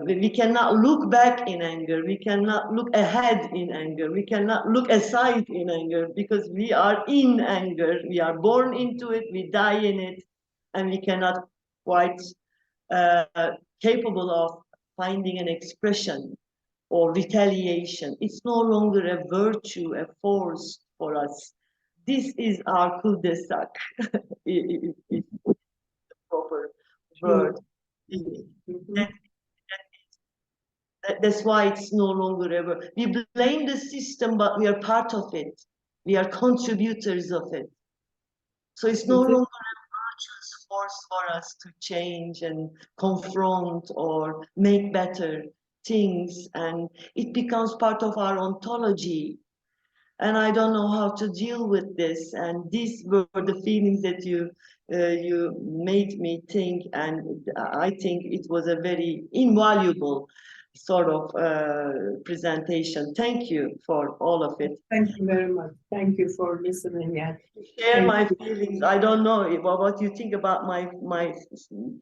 we cannot look back in anger, we cannot look ahead in anger, we cannot look aside in anger, because we are in anger, we are born into it, we die in it, and we cannot quite capable of finding an expression or retaliation. It's no longer a virtue, a force for us. This is our cul-de-sac. It's the proper word. That's why it's no longer ever. We blame the system, but we are part of it. We are contributors of it. So it's no longer a virtuous force for us to change and confront or make better. things, and it becomes part of our ontology. And I don't know how to deal with this. And these were the feelings that you made me think, and I think it was a very invaluable sort of presentation. Thank you for all of it. Thank you very much. Thank you for listening. And share my feelings. I don't know what you think about my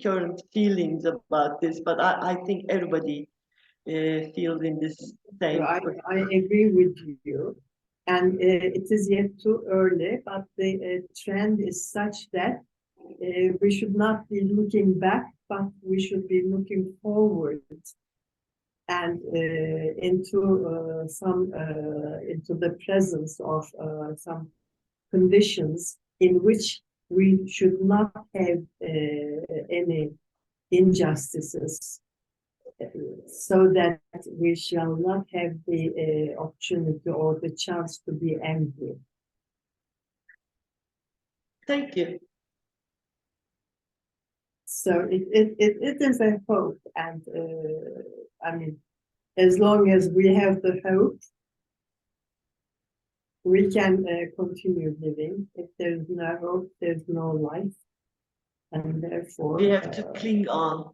current feelings about this, but I think everybody feels in this same. I agree with you. And it is yet too early, but the trend is such that we should not be looking back, but we should be looking forward and into the presence of some conditions in which we should not have any injustices, so that we shall not have the opportunity or the chance to be angry. Thank you. So it is a hope, and I mean, as long as we have the hope, we can continue living. If there's no hope, there's no life, and therefore we have to cling on.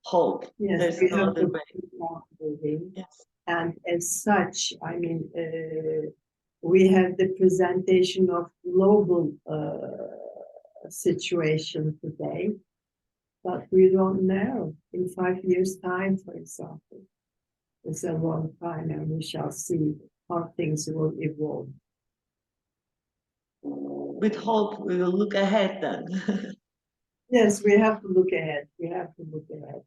Hope. Yes, there's we no have other to way. keep on living. Yes. And as such, I mean, we have the presentation of global situation today, but we don't know. In 5 years' time, for example, it's a long time, and we shall see how things will evolve. With hope, we will look ahead then. Yes, we have to look ahead. We have to look ahead.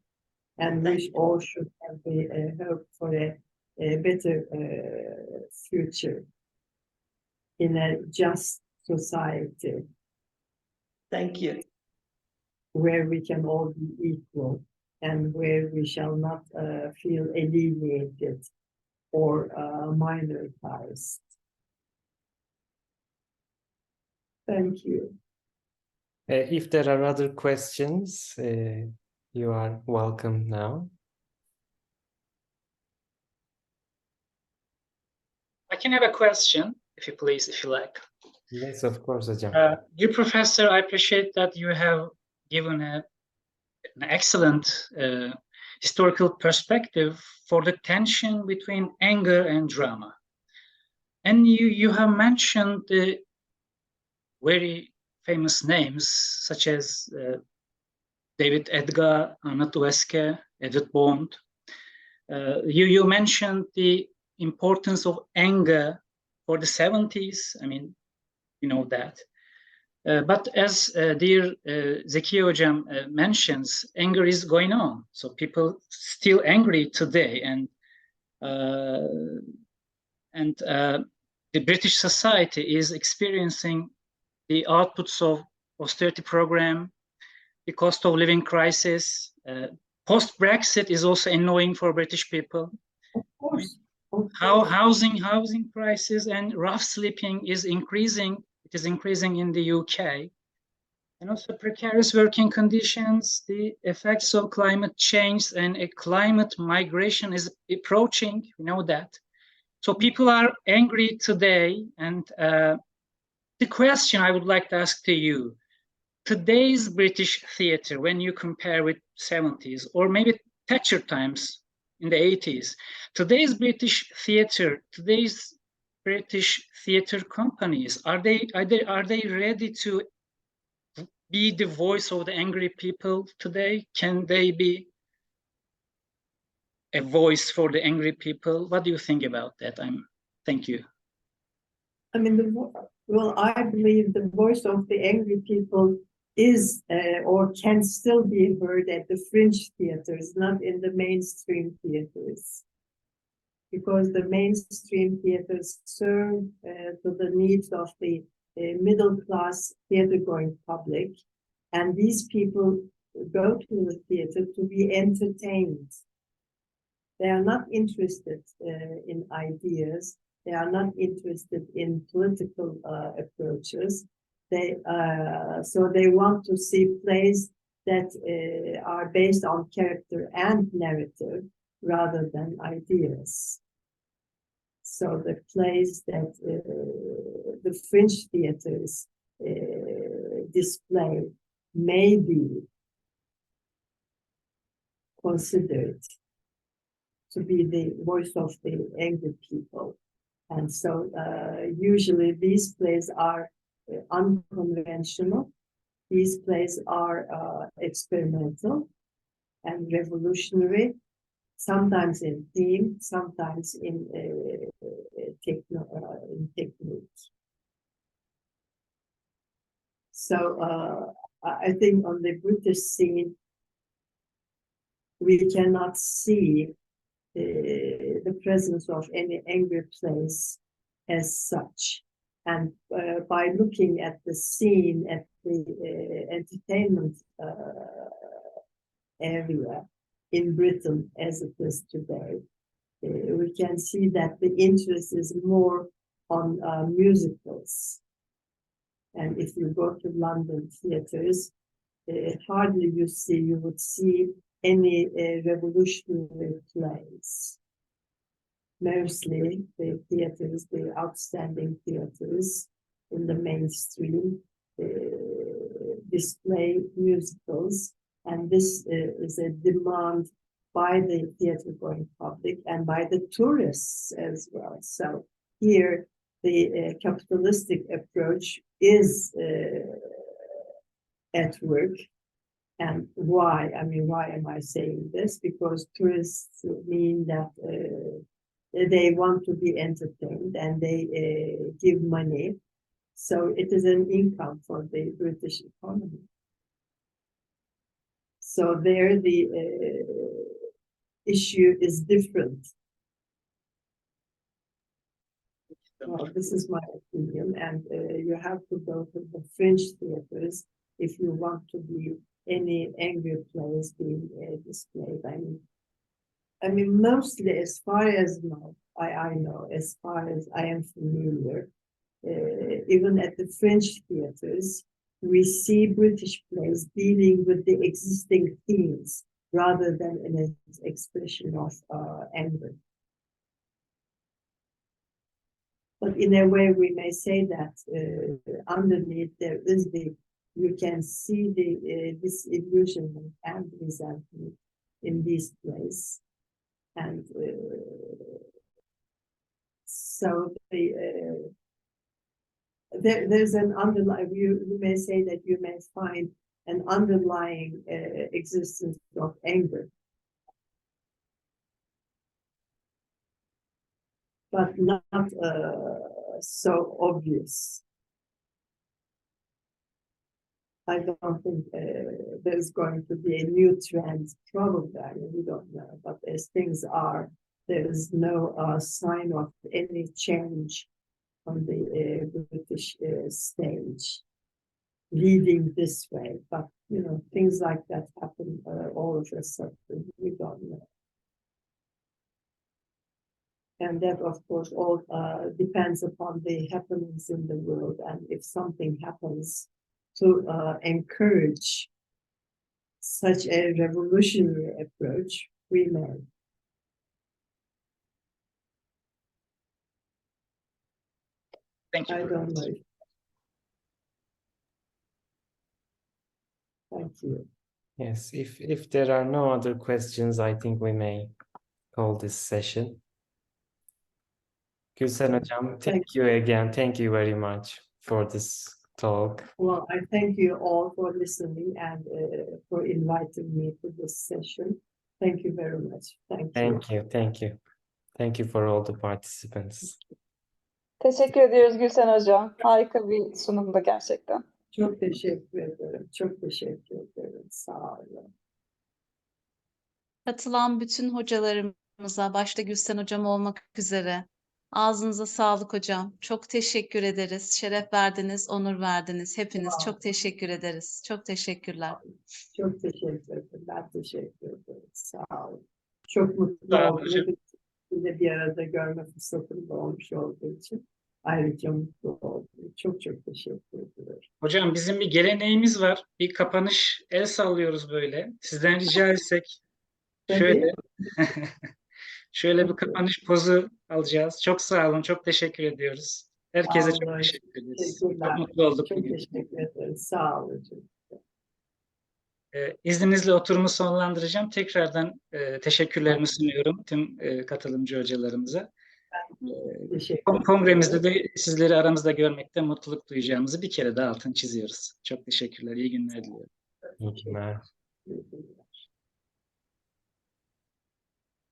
And we all should have the hope for a better future in a just society. Thank you. Where we can all be equal, and where we shall not feel alienated or minoritized. Thank you. If there are other questions, you are welcome now. I can have a question, if you please, if you like. Yes, of course, Hocam. Dear Professor, I appreciate that you have given an excellent historical perspective for the tension between anger and drama. And you have mentioned the very famous names, such as David Edgar, Anna Tueske, Edward Bond. You mentioned the importance of anger for the 70s. I mean, you know that. But as dear Zeki Hocam mentions, anger is going on. So people still angry today, and the British society is experiencing the outputs of austerity program, the cost of living crisis. Post-Brexit is also annoying for British people. Of course. How housing prices and rough sleeping is increasing. It is increasing in the UK. And also precarious working conditions, the effects of climate change, and a climate migration is approaching, we know that. So people are angry today, and the question I would like to ask to you, today's British theater, when you compare with 70s, or maybe Thatcher times in the 80s, today's British theater, today's British theater companies, are they ready to be the voice of the angry people today? Can they be a voice for the angry people? What do you think about that? Thank you. I mean, well, I believe the voice of the angry people is or can still be heard at the fringe theaters, not in the mainstream theaters. Because the mainstream theaters serve to the needs of the middle-class theater-going public, and these people go to the theater to be entertained. They are not interested in ideas. They are not interested in political approaches. So they want to see plays that are based on character and narrative, rather than ideas. So the plays that the fringe theaters display may be considered to be the voice of the angry people. And so usually these plays are unconventional. These plays are experimental and revolutionary, sometimes in theme, sometimes in technique. So I think on the British scene, we cannot see the presence of any angry plays as such. And by looking at the scene, at the entertainment area in Britain as it is today, we can see that the interest is more on musicals. And if you go to London theaters, hardly you would see any revolutionary plays. Mostly the theaters, the outstanding theaters in the mainstream display musicals, and this is a demand by the theater-going public and by the tourists as well. So here the capitalistic approach is at work. And why? I mean, why am I saying this? Because tourists mean that they want to be entertained and they give money. So it is an income for the British economy. So there the issue is different. Well, this is my opinion, and you have to go to the fringe theaters if you want to be any angry plays being displayed. I mean, mostly as far as I know, as far as I am familiar, even at the fringe theaters, we see British plays dealing with the existing themes rather than an expression of anger. But in a way, we may say that underneath there is you can see the disillusionment and resentment in these plays. And so there's an underlying, you may say that you may find an underlying existence of anger. But not so obvious. I don't think there's going to be a new trend, probably, I mean, we don't know, but as things are, there is no sign of any change on the British stage leading this way. But, you know, things like that happen all of a sudden, we don't know. And that, of course, all depends upon the happenings in the world. And if something happens to encourage such a revolutionary approach, we may. Thank you. I don't know. Thank you. Yes, if there are no other questions, I think we may call this session. Gülsen Hocam, thank you again. Thank you very much for this talk. Well, I thank you all for listening and for inviting me to this session. Thank you very much. Thank you. Thank you, thank you. Thank you for all the participants. Teşekkür ediyoruz Gülsen Hocam. Harika bir sunumdu gerçekten. Çok teşekkür ederim. Çok teşekkür ederim. Sağ olun. Katılan bütün hocalarımıza, başta Gülsen Hocam olmak üzere, ağzınıza sağlık hocam. Çok teşekkür ederiz. Şeref verdiniz, onur verdiniz. Hepiniz çok teşekkür ederiz. Çok teşekkürler. Çok teşekkür ederim. Ben teşekkür ederim. Sağ olun. Çok mutlu Sağ olun oldum. hocam. Hepinizi bir arada görme fırsatım da olmuş olduğu için ayrıca mutlu oldum. Çok çok teşekkür ederim. Hocam bizim bir geleneğimiz var. Bir kapanış el sallıyoruz böyle. Sizden rica etsek Şöyle şöyle bir kapanış pozu alacağız. Çok sağ olun, çok teşekkür ediyoruz. Herkese çok olun. teşekkür ederiz. Çok Teşekkürler. mutlu olduk Çok bugün. teşekkür ederiz. Sağ olun. İzninizle oturumu sonlandıracağım. Tekrardan teşekkürlerimi sunuyorum tüm katılımcı hocalarımıza. Teşekkür Kongremizde de sizleri aramızda görmekte mutluluk duyacağımızı bir kere daha altını çiziyoruz. Çok teşekkürler, iyi günler diliyorum. İyi günler. ederim.